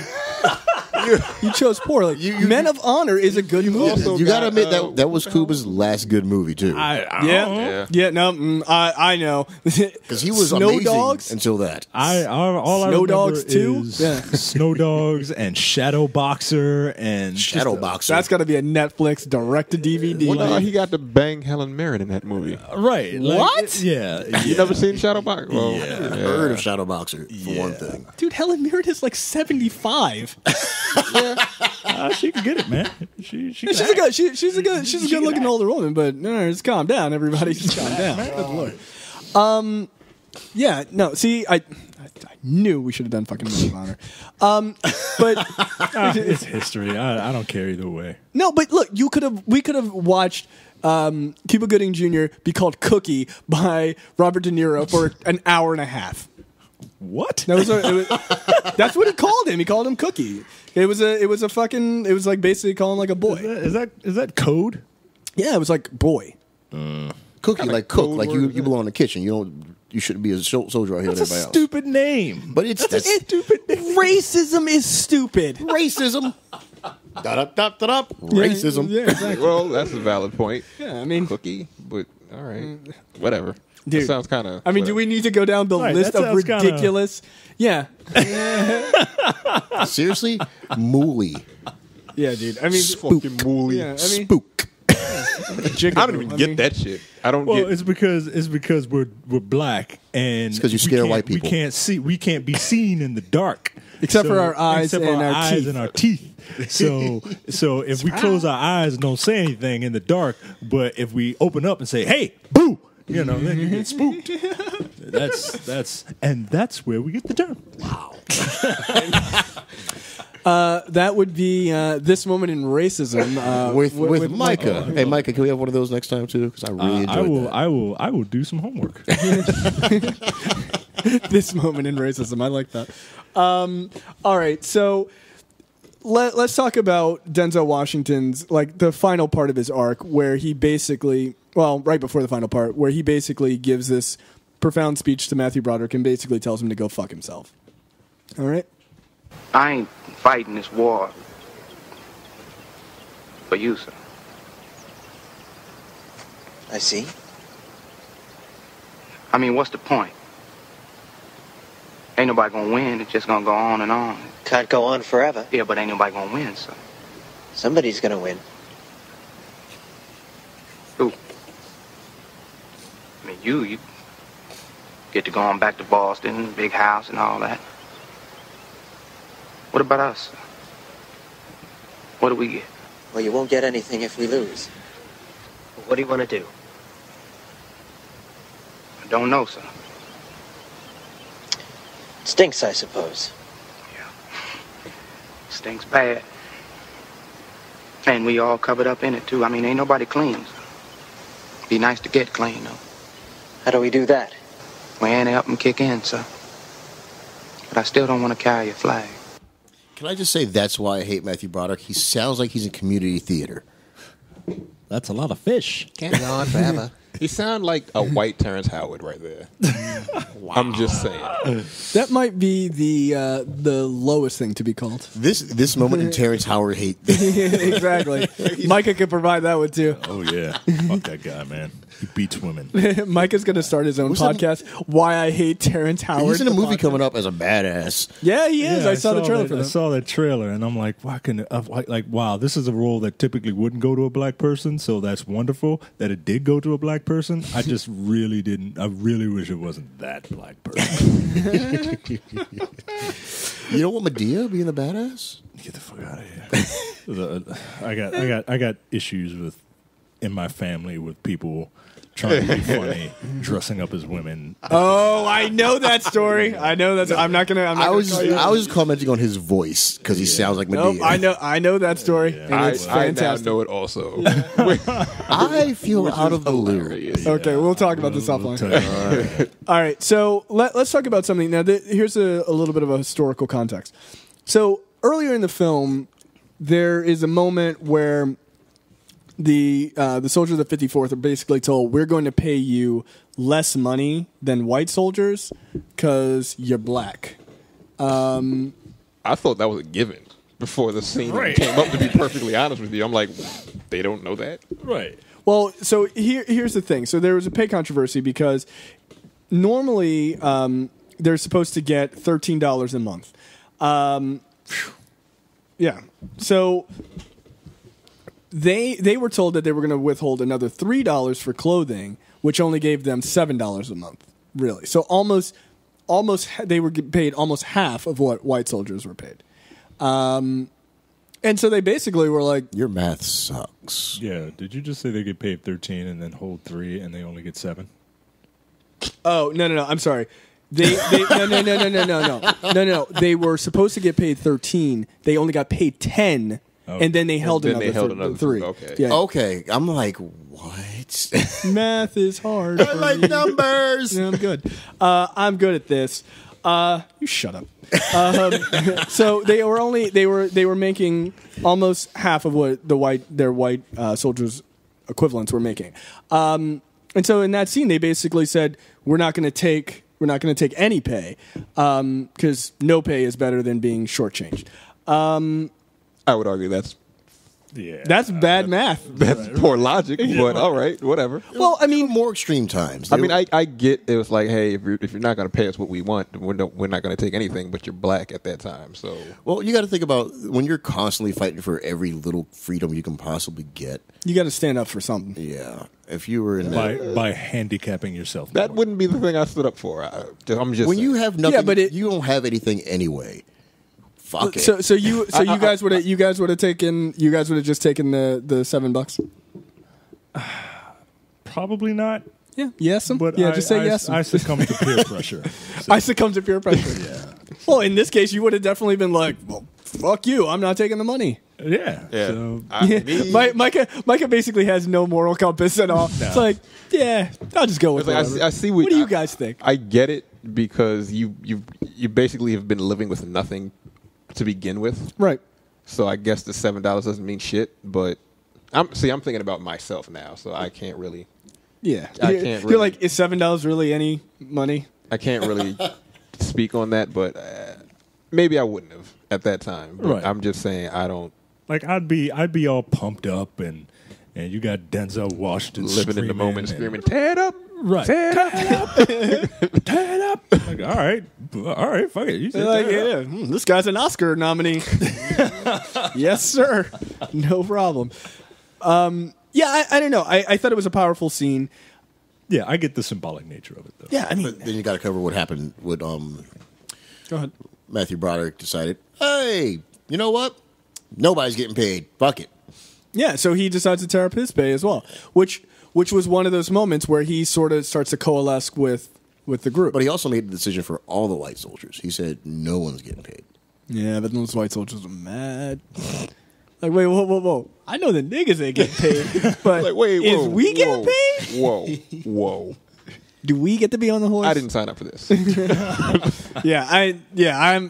You chose poorly. Men of Honor is a good movie. You got to admit that was Cuba's last good movie too. Yeah. No, I know, because he was Snow amazing Dogs until that. All I Snow Dogs 2, Snow Dogs and Shadow Boxer and Shadow Boxer. That's got to be a Netflix direct to DVD. Well, no, he got to bang Helen Mirren in that movie. Right? What? You never seen Shadow Boxer? Well, I've heard of Shadow Boxer for one thing. Dude, Helen Mirren is like 75. She can get it, man. She's a good looking older woman, but no, just calm down, everybody. Just calm down. Good Lord. Yeah, no. See, I knew we should have done fucking Men of Honor. But it's history. I don't care either way. No, but look, we could have watched Cuba Gooding Jr. be called Cookie by Robert De Niro for an hour and a half. What? That's what he called him. He called him Cookie. It was like basically calling like a boy. Is that code? Yeah, it was like boy. Cookie, like cook, like you belong in the kitchen. You shouldn't be a soldier out here. That's a stupid name. But that's stupid. Racism is stupid. Racism. Racism. Yeah, exactly. Well, that's a valid point. Yeah, I mean, Cookie, but all right, whatever. Dude, that sounds kind of. I mean, do we need to go down the list of ridiculous? Yeah. Seriously, Mooly. Yeah, dude. I mean, fucking Mooly. Yeah, I mean, Spook. I don't even get that shit. I don't well, get. It's because we're black and it's because you scare white people. We can't be seen in the dark. Except for our eyes and our teeth. So if we close our eyes and don't say anything in the dark, but if we open up and say, "Hey, boo," then you get spooked. That's where we get the term. Wow. That would be This Moment in Racism with Micah. Hey, Micah, can we have one of those next time too? Because I really enjoyed that. I will do some homework. This Moment in Racism. I like that. All right, so let's talk about Denzel Washington's, like, the final part of his arc, where he basically, well, right before the final part, where he basically gives this profound speech to Matthew Broderick and basically tells him to go fuck himself. All right? I ain't fighting this war for you, sir. I see. I mean, what's the point? Ain't nobody gonna win. It's just gonna go on and on. Can't go on forever. Yeah, but ain't nobody gonna win, sir. Somebody's gonna win. Who? I mean, you get to go on back to Boston, big house and all that. What about us? What do we get? Well, you won't get anything if we lose. What do you want to do? I don't know, sir. Stinks, I suppose. Yeah. Stinks bad. And we all covered up in it, too. I mean, ain't nobody clean, sir. Be nice to get clean, though. How do we do that? We ain't help them kick in, sir. But I still don't want to carry a flag. Can I just say that's why I hate Matthew Broderick? He sounds like he's in community theater. That's a lot of fish. Can't go on forever. He sounds like a white Terrence Howard right there. Wow. I'm just saying. That might be the lowest thing to be called. This moment in Terrence Howard hate. Exactly. Micah could provide that one too. Oh yeah, fuck that guy, man. He beats women. Micah's going to start his own podcast. Why I Hate Terrence Howard. He's in a movie coming up as a badass. Yeah, he is. I saw the trailer for that. I saw that trailer, and I'm like, wow, this is a role that typically wouldn't go to a black person. So that's wonderful that it did go to a black person. I just really didn't. I really wish it wasn't that black person. You don't want Medea being the badass? Get the fuck out of here. I got issues with in my family with people trying to be funny, dressing up as women. Oh, I know that story. I know that. I'm not gonna. I was commenting on his voice because he sounds like Medea. Nope, I know that story. Yeah. And it's fantastic. I now know it also. I feel out of the loop. Yeah. Okay, we'll talk about this offline. All right, so let's talk about something now. Here's a little bit of a historical context. So earlier in the film, there is a moment where the soldiers of the 54th are basically told, we're going to pay you less money than white soldiers because you're black. I thought that was a given before the scene came up, to be perfectly honest with you. I'm like, they don't know that? Right. Well, so here's the thing. So there was a pay controversy because normally they're supposed to get $13 a month. Yeah. So they were told that they were going to withhold another $3 for clothing, which only gave them $7 a month, really. So almost they were paid almost half of what white soldiers were paid. And so they basically were like, your math sucks. Yeah. Did you just say they get paid 13 and then hold 3 and they only get 7? Oh, no. I'm sorry. No. They were supposed to get paid 13. They only got paid 10. Oh. And then they held another 3. Okay. Yeah. Okay. I'm like, what? Math is hard. I like numbers. Yeah, I'm good. I'm good at this. You shut up. So they were making almost half of what their white soldiers equivalents were making. And so in that scene, they basically said, we're not going to take any pay because no pay is better than being shortchanged. I would argue that's bad math. That's poor logic, but all right, whatever. Well, I mean, more extreme times. I mean, I get it was like, hey, if you're not going to pay us what we want, we're not going to take anything. But you're black at that time, so. Well, you got to think about when you're constantly fighting for every little freedom you can possibly get. You got to stand up for something. Yeah, if you were in by handicapping yourself, that wouldn't be the thing I stood up for. I'm just when saying. you have nothing. Yeah, but you don't have anything anyway. Fuck it. So you guys would have just taken the $7? Probably not. Yeah. Yes. But just say yes. I succumb to peer pressure. I succumb to peer pressure. Yeah. Well, in this case, you would have definitely been like, well, fuck you, I'm not taking the money. Yeah. So, Micah basically has no moral compass at all. No. It's like, yeah, I'll just go with it. I see what do you guys think? I get it because you basically have been living with nothing to begin with. Right. So I guess the $7 doesn't mean shit, but I'm thinking about myself now, so I can't really. Yeah. You're like, is $7 really any money? I can't really speak on that, but maybe I wouldn't have at that time. But I'm just saying I don't. Like I'd be all pumped up and you got Denzel Washington living in the moment, screaming, "Tear it up, right? Tear it up, tear it up!" Like, all right, fuck it. You said like, this guy's an Oscar nominee. Yes, sir. No problem. Yeah, I don't know. I thought it was a powerful scene. Yeah, I get the symbolic nature of it, though. Yeah, I mean, but then you got to cover what happened with Go ahead. Matthew Broderick decided, hey, you know what? Nobody's getting paid. Fuck it. Yeah, so he decides to tear up his pay as well, which was one of those moments where he sort of starts to coalesce with the group. But he also made the decision for all the white soldiers. He said no one's getting paid. Yeah, but those white soldiers are mad. Like, wait, whoa. I know the niggas ain't getting paid, but like, wait, is we getting paid? Whoa. Do we get to be on the horse? I didn't sign up for this.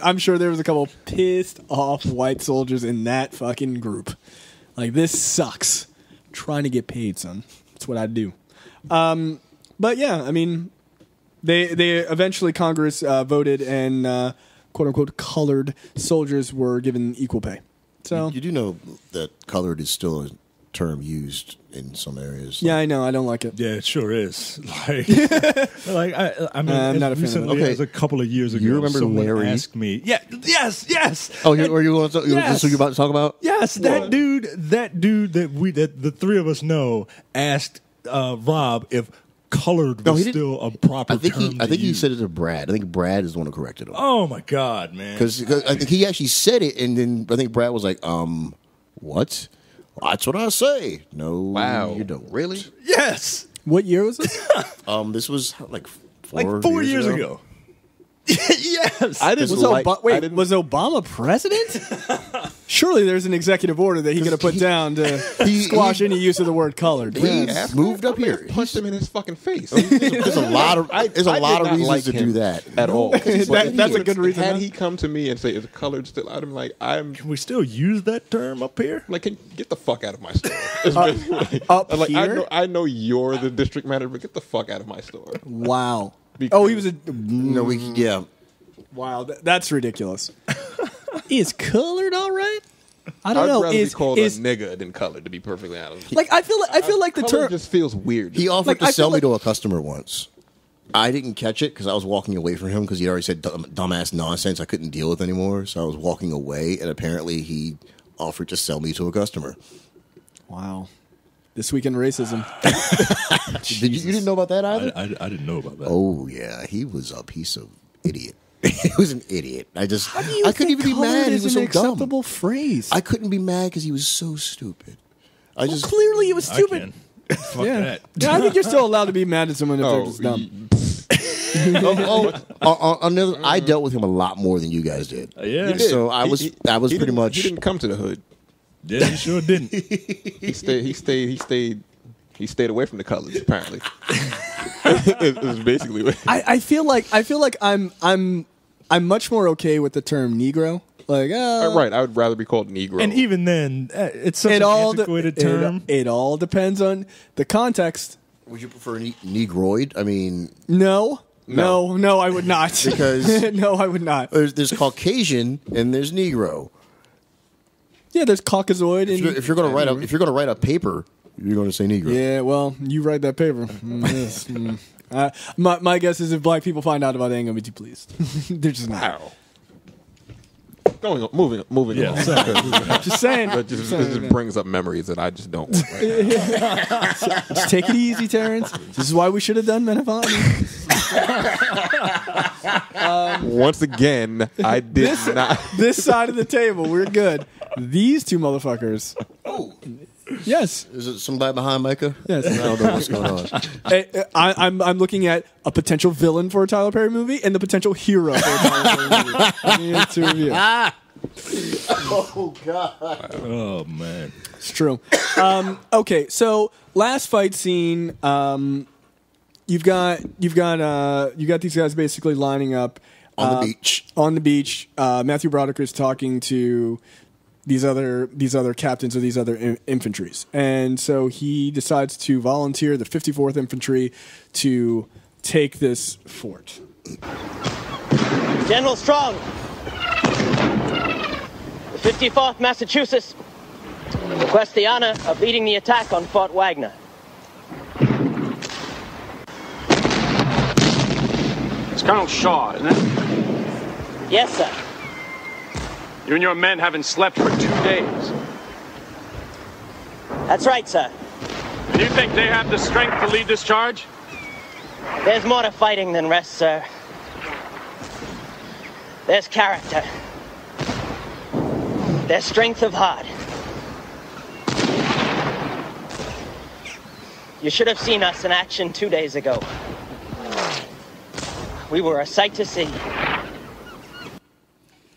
I'm sure there was a couple pissed off white soldiers in that fucking group. Like, this sucks. I'm trying to get paid, son. That's what I do. But yeah, I mean, they eventually Congress voted and quote unquote colored soldiers were given equal pay. So you do know that colored is still a term used in some areas. Yeah, I know. I don't like it. Yeah, it sure is. Like, I mean, I'm not a fan recently of it. Okay. As a couple of years ago, You remember someone Larry? asked me. Yeah, yes. Oh, are you going to? Yes. That's what you're about to talk about? Yes, that dude that the three of us know asked Rob if colored was still a proper term. I think he said it to Brad. I think Brad is the one who corrected him. Oh my God, man! Because I think he actually said it, and then I think Brad was like, what? That's what I say. No, wow, you don't. Really? Yes. What year was this? This was like 4 years ago. Yes. Was Obama president? Surely there's an executive order that he could have put down to squash any use of the word colored. He moved up here. Punched him in his fucking face. There's a lot of reasons like to do that at all. That's a good reason. Had he come to me and say, "Is colored still out?" I'm like, Can we still use that term up here? Like, get the fuck out of my store. Up like, here? I know you're the district manager, but get the fuck out of my store. Wow. He was a yeah. Wow, that's ridiculous. Is colored all right? I don't know. I'd rather be called a nigga than colored, to be perfectly honest. Like, I feel like the term just feels weird. He offered to sell me to a customer once. I didn't catch it because I was walking away from him because he already said dumbass nonsense I couldn't deal with anymore. So I was walking away, and apparently he offered to sell me to a customer. Wow. This week in racism. You didn't know about that either? I didn't know about that. Oh, yeah. He was a piece of idiot. He was an idiot. I couldn't even be colored mad. He is was an so dumb. acceptable phrase. I couldn't be mad because he was so stupid. Clearly he was stupid. Fuck that. Yeah, I think you're still allowed to be mad at someone if they're just dumb. I dealt with him a lot more than you guys did. Yeah. So I was pretty much. He didn't come to the hood. Yeah, he sure didn't. He stayed away from the colors. Apparently, it was basically. What I feel like I'm much more okay with the term Negro. Like, right, I would rather be called Negro. And even then, it's such an antiquated term. It all depends on the context. Would you prefer Negroid? I mean, no, I would not. Because no, I would not. There's Caucasian and there's Negro. Yeah, there's Caucasoid. And if you're going to write a paper, you're going to say Negro. Yeah, well, you write that paper. Yes. My guess is if black people find out about it, they ain't gonna be too pleased. They're just not. Moving on. Just saying. That just brings up memories that I just don't want right now. Just take it easy, Terrence. This is why we should have done Men of Honor. Once again, I did not. This side of the table, we're good. These two motherfuckers. Oh. Yes. Is it somebody behind Micah? Yes. I don't know what's going on. I'm looking at a potential villain for a Tyler Perry movie and the potential hero for a Tyler Perry movie. Two of you. Oh God! Oh man, it's true. Okay, so last fight scene. You've got these guys basically lining up on the beach. On the beach, Matthew Broderick is talking to these other captains of these other infantries, and so he decides to volunteer the 54th Infantry to take this fort. General Strong, the 54th Massachusetts requests the honor of leading the attack on Fort Wagner. It's Colonel Shaw, isn't it? Yes, sir. You and your men haven't slept for 2 days. That's right, sir. And you think they have the strength to lead this charge? There's more to fighting than rest, sir. There's character. There's strength of heart. You should have seen us in action 2 days ago. We were a sight to see.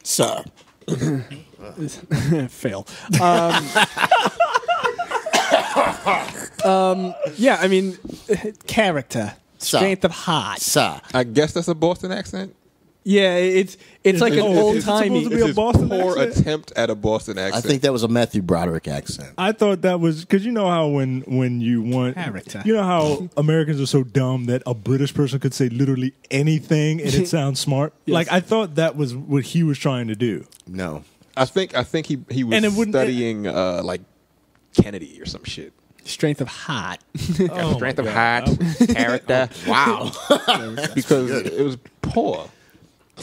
Sir. Fail. Yeah, I mean, character, strength of heart. Sir. I guess that's a Boston accent. Yeah, it's like an old timey. It's his poor attempt at a Boston accent. I think that was a Matthew Broderick accent. I thought that was because you know how when you want character, you know how Americans are so dumb that a British person could say literally anything and it sounds smart. Yes. Like I thought that was what he was trying to do. No, I think he was studying like Kennedy or some shit. Strength of heart. Strength of heart, character. Wow, because it was poor.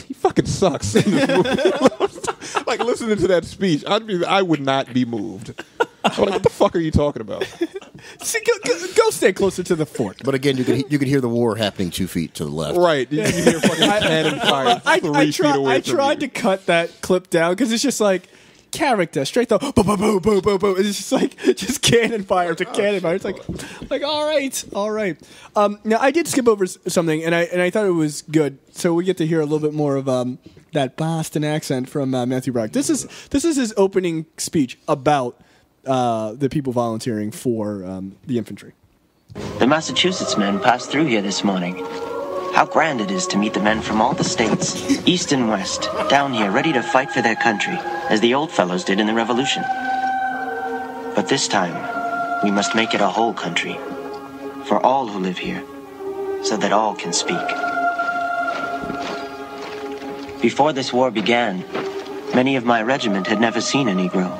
He fucking sucks in this movie. Like listening to that speech, I would not be moved. I'm like, what the fuck are you talking about? See, go stay closer to the fort. But again, you could hear the war happening 2 feet to the left. Right, you can hear fucking cannon fire 3 feet away. I tried to cut that clip down because it's just like character straight though. Boom, boom, boom, boom, boom, boom. It's just like just cannon fire to cannon fire. It's like all right. Now I did skip over something, and I thought it was good. So we get to hear a little bit more of that Boston accent from Matthew Broderick. This is his opening speech about the people volunteering for the infantry. The Massachusetts men passed through here this morning. How grand it is to meet the men from all the states, east and west, down here ready to fight for their country, as the old fellows did in the Revolution. But this time, we must make it a whole country, for all who live here, so that all can speak. Before this war began, many of my regiment had never seen a Negro.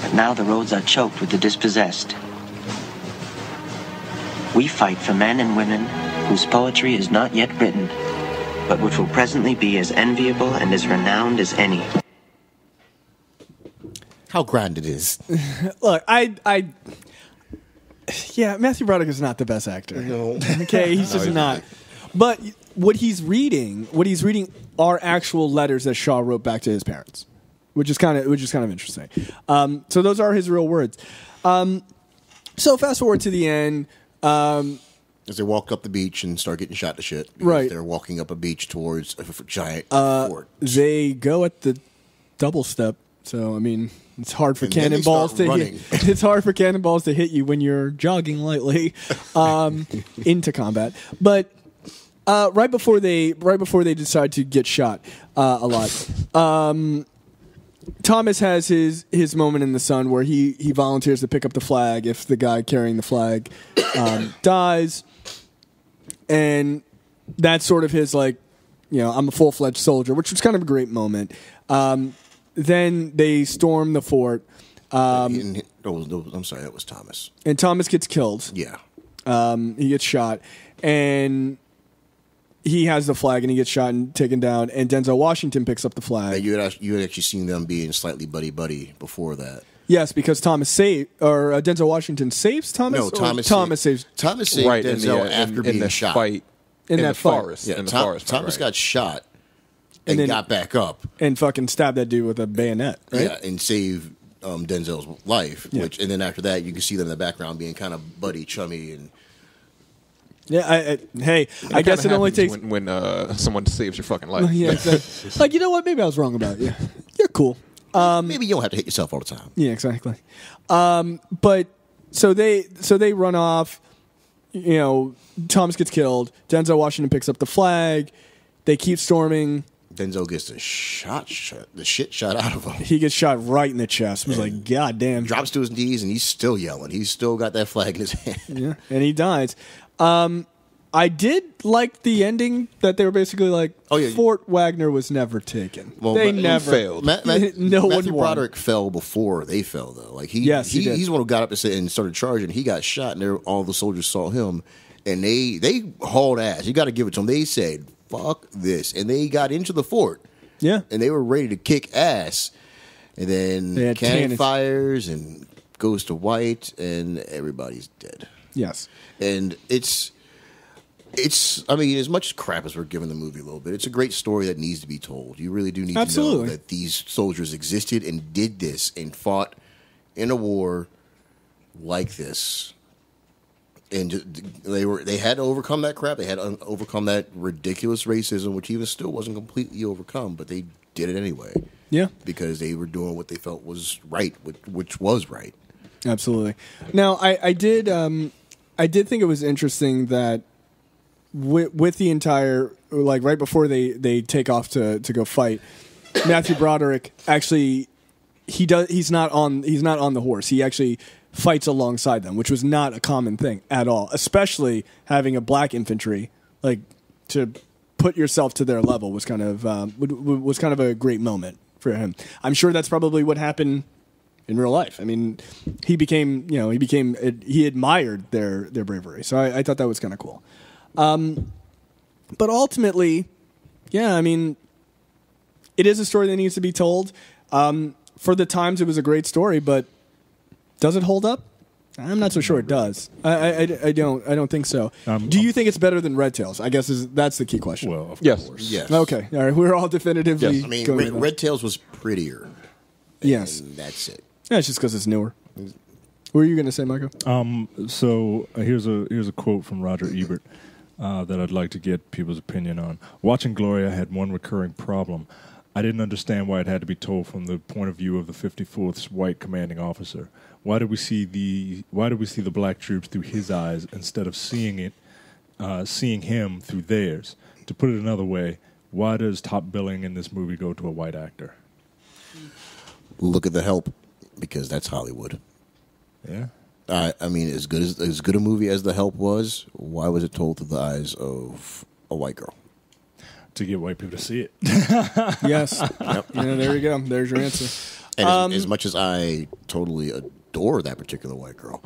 But now the roads are choked with the dispossessed. We fight for men and women whose poetry is not yet written, but which will presently be as enviable and as renowned as any. How grand it is. Look, yeah, Matthew Broderick is not the best actor. No. Okay, he's just not. But what he's reading are actual letters that Shaw wrote back to his parents, which is kind of interesting. So those are his real words. So fast forward to the end. As they walk up the beach and start getting shot to shit. Right. They're walking up a beach towards a giant fort. They go at the double step. So, I mean, it's hard for cannonballs to hit. It's hard for cannonballs to hit you when you're jogging lightly into combat. But right before they decide to get shot a lot, Thomas has his moment in the sun where he volunteers to pick up the flag if the guy carrying the flag dies, and that's sort of his I'm a full-fledged soldier, which was kind of a great moment. Then they storm the fort. I'm sorry, that was Thomas. And Thomas gets killed. Yeah. He gets shot, and he has the flag, and he gets shot and taken down, and Denzel Washington picks up the flag. You had actually seen them being slightly buddy-buddy before that. Yes, because Denzel Washington saves Thomas? No, Thomas saved right, Denzel after being shot. Fight, in that forest. Yeah, in the forest. Thomas got shot and then got back up. And fucking stabbed that dude with a bayonet, right? Yeah, and saved Denzel's life. Yeah. And then after that, you can see them in the background being kind of buddy, chummy, and... Yeah, I guess it only takes when someone saves your fucking life. Yeah, exactly. Like, you know what? Maybe I was wrong about you. They're cool. Maybe you don't have to hit yourself all the time. Yeah, exactly. But so they run off. You know, Thomas gets killed. Denzel Washington picks up the flag. They keep storming. Denzel gets the shit shot out of him. He gets shot right in the chest. It was like, God damn. Drops to his knees, and he's still yelling. He's still got that flag in his hand. Yeah, and he dies. I did like the ending that they were basically like, Fort Wagner was never taken. Well, they never failed. no Matthew one Broderick fell before they fell, though. Like he did. He's the one who got up and started charging. He got shot, and all the soldiers saw him, and they hauled ass. You got to give it to them. They said, "Fuck this," and they got into the fort. Yeah, and they were ready to kick ass. And then cannon fires and goes to white, and everybody's dead. Yes, and it's. I mean, as much crap as we're giving the movie a little bit, it's a great story that needs to be told. You really do need to know that these soldiers existed and did this and fought in a war like this. And they had to overcome that crap. They had to overcome that ridiculous racism, which even still wasn't completely overcome, but they did it anyway. Yeah. Because they were doing what they felt was right, which was right. Absolutely. Now, I did think it was interesting that with the entire, like right before they take off to go fight, Matthew Broderick actually he's not on the horse. He actually fights alongside them, which was not a common thing at all, especially having a black infantry. Like, to put yourself to their level was kind of a great moment for him. I'm sure that's probably what happened in real life. I mean, he admired their bravery. So I thought that was kind of cool. But ultimately, yeah, I mean, it is a story that needs to be told. For the times, it was a great story, but does it hold up? I'm not so sure it does. I don't think so. Do you think it's better than Red Tails? I guess that's the key question. Well, of course. Yes. Okay. All right. We're all definitively. Yes. I mean, going Red Tails was prettier. Yes. That's it. Yeah, it's just because it's newer. What were you going to say, Michael? So here's a quote from Roger Ebert that I'd like to get people's opinion on. Watching Gloria had one recurring problem. I didn't understand why it had to be told from the point of view of the 54th's white commanding officer. Why did we see the black troops through his eyes instead of seeing him through theirs? To put it another way, why does top billing in this movie go to a white actor? Look at The Help, because that's Hollywood. Yeah. I mean, as good a movie as The Help was, why was it told through the eyes of a white girl? To get white people to see it. Yes. Yep. Yeah, there we go. There's your answer. And as much as I totally adore that particular white girl,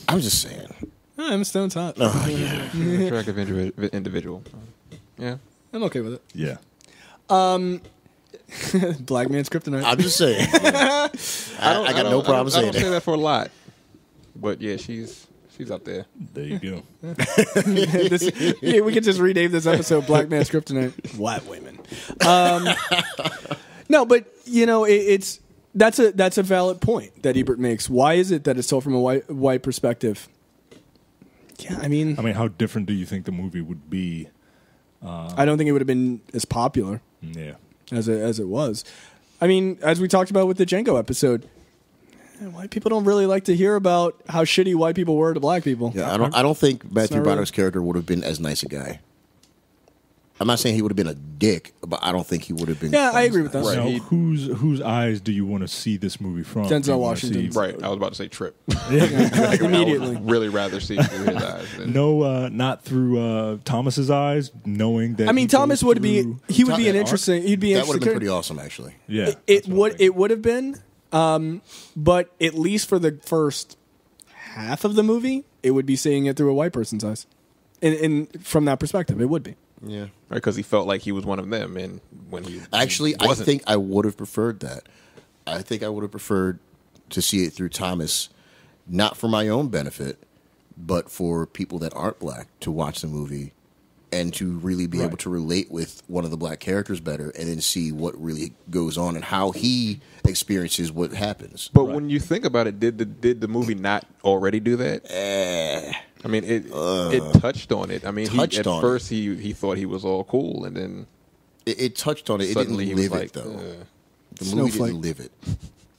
I'm just saying. Emma Stone's hot. Oh, yeah. Attractive individual. Yeah. I'm okay with it. Yeah. Black man's kryptonite. I'm just saying. I got no problem saying that. I don't say that for a lot. But yeah, she's up there. There you go. We could just rename this episode "Black Man's Kryptonite." White women. No, but you know, that's a valid point that Ebert makes. Why is it that it's told from a white perspective? Yeah, I mean, how different do you think the movie would be? I don't think it would have been as popular. Yeah, as it was. I mean, as we talked about with the Django episode. White people don't really like to hear about how shitty white people were to black people. Yeah, I don't think Matthew Broderick's character would have been as nice a guy. I'm not saying he would have been a dick, but I don't think he would have been. Yeah, I agree with that. Right. Now, whose eyes do you want to see this movie from? Denzel Washington. Right. I was about to say Trip. Immediately. I would really rather see it through his eyes. No, not through Thomas's eyes, knowing that. I mean, Thomas would be. He would be an interesting. He'd be. That would have been pretty awesome, actually. Yeah, it would have been. But at least for the first half of the movie, it would be seeing it through a white person's eyes. And from that perspective, it would be. Yeah. Right, because he felt like he was one of them, and when he actually, he wasn't. I think I would have preferred that. I think I would have preferred to see it through Thomas, not for my own benefit, but for people that aren't black to watch the movie and to really be able to relate with one of the black characters better, and then see what really goes on and how he experiences what happens. But when you think about it, did the movie not already do that? I mean, it touched on it. I mean, at first he thought he was all cool, and then It touched on it. Suddenly it didn't live it, though. The movie didn't live it.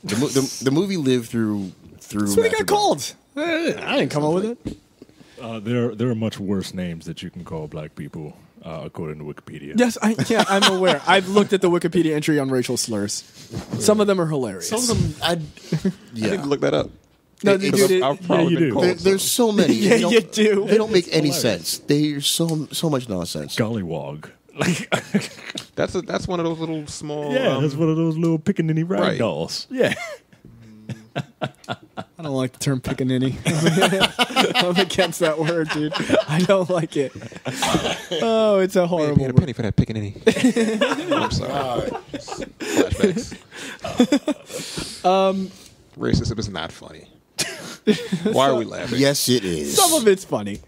The movie lived through. That's what it got called. I didn't come up with it. There are much worse names that you can call black people, according to Wikipedia. Yes, I'm aware. I've looked at the Wikipedia entry on racial slurs. Some of them are hilarious. Some of them, I didn't look that up. No, you do. There's so many. Yeah, you do. They don't make any sense. There's so much nonsense. Gollywog. That's one of those little small. Yeah, that's one of those little pickaninny rag right. dolls. Yeah. I don't like the term pickaninny. I'm against that word, dude. I don't like it. Oh, it's a horrible. Pay a penny for that pickaninny. I'm sorry. Flashbacks. Racism is not funny. Why are we laughing? Yes, it is. Some of it's funny.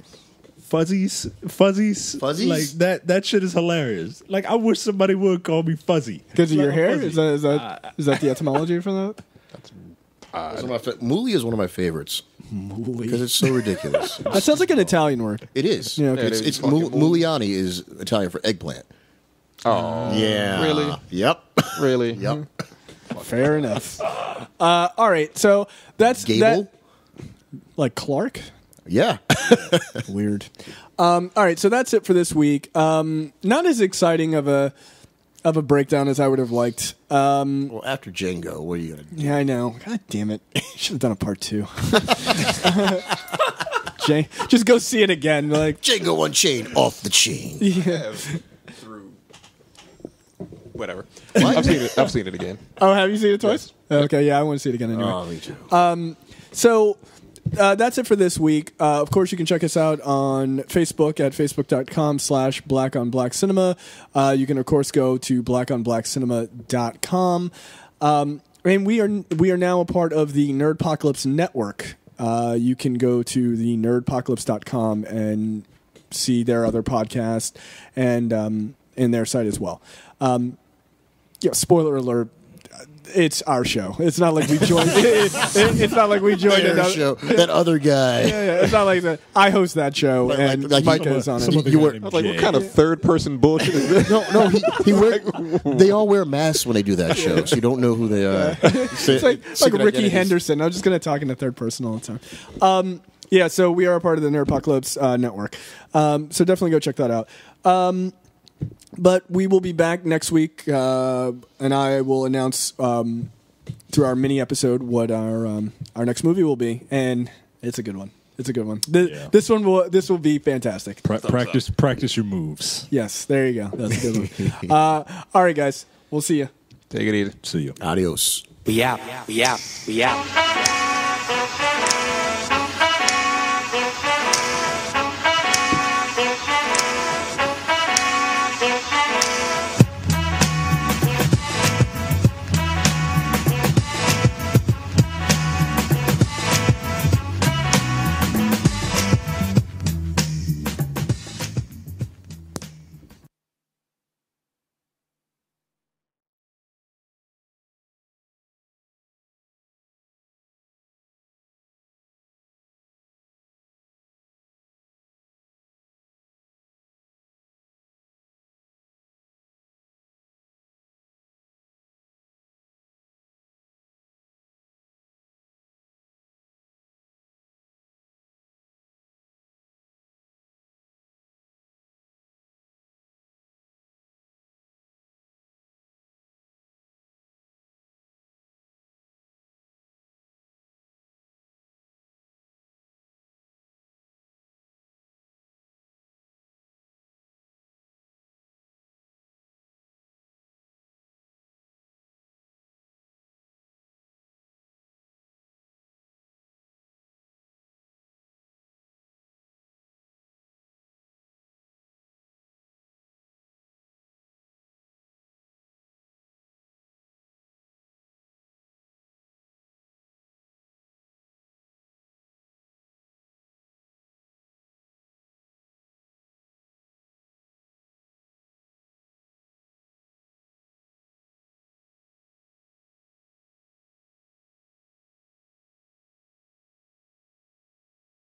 Fuzzies. Like that shit is hilarious. Like I wish somebody would call me fuzzy because of your hair. Is that the etymology for that? Mooly is one of my favorites. Mooly, because it's so ridiculous. That sounds like an Italian word. It is. Yeah, okay. It's Muliani is Italian for eggplant. Oh, yeah. Really? Yep. Really? Yep. Fair enough. All right, so that's Gable? Like Clark. Yeah. Weird. All right, so that's it for this week. Not as exciting of a breakdown as I would have liked. Well, after Django, what are you gonna do? Yeah, I know. God damn it! Should have done a part 2. Just go see it again. Like Django Unchained, off the chain. Yeah. Through whatever. I've seen it again. Oh, have you seen it twice? Yes. Okay, yeah, I want to see it again anyway. Oh, me too. So that's it for this week. Of course, you can check us out on Facebook at facebook.com/blackonblackcinema. You can, of course, go to blackonblackcinema.com. And we are now a part of the Nerdpocalypse Network. You can go to the nerdpocalypse.com and see their other podcasts and their site as well. Yeah, spoiler alert. It's our show. It's not like we joined. It's not like we joined another show. That other guy. Yeah, it's not like that. I host that show, and Micah is on it. I was like, what kind of third-person bullshit is this? No. They all wear masks when they do that show, so you don't know who they are. It's like Ricky Henderson. I'm just going to talk in the third person all the time. Yeah, so we are a part of the Nerdpocalypse Network. So definitely go check that out. But we will be back next week, and I will announce through our mini episode what our next movie will be, and it's a good one. It's a good one. This will be fantastic. Practice your moves. Yes, there you go. That's a good one. All right, guys, we'll see you. Take it easy. See you. Adios. We out.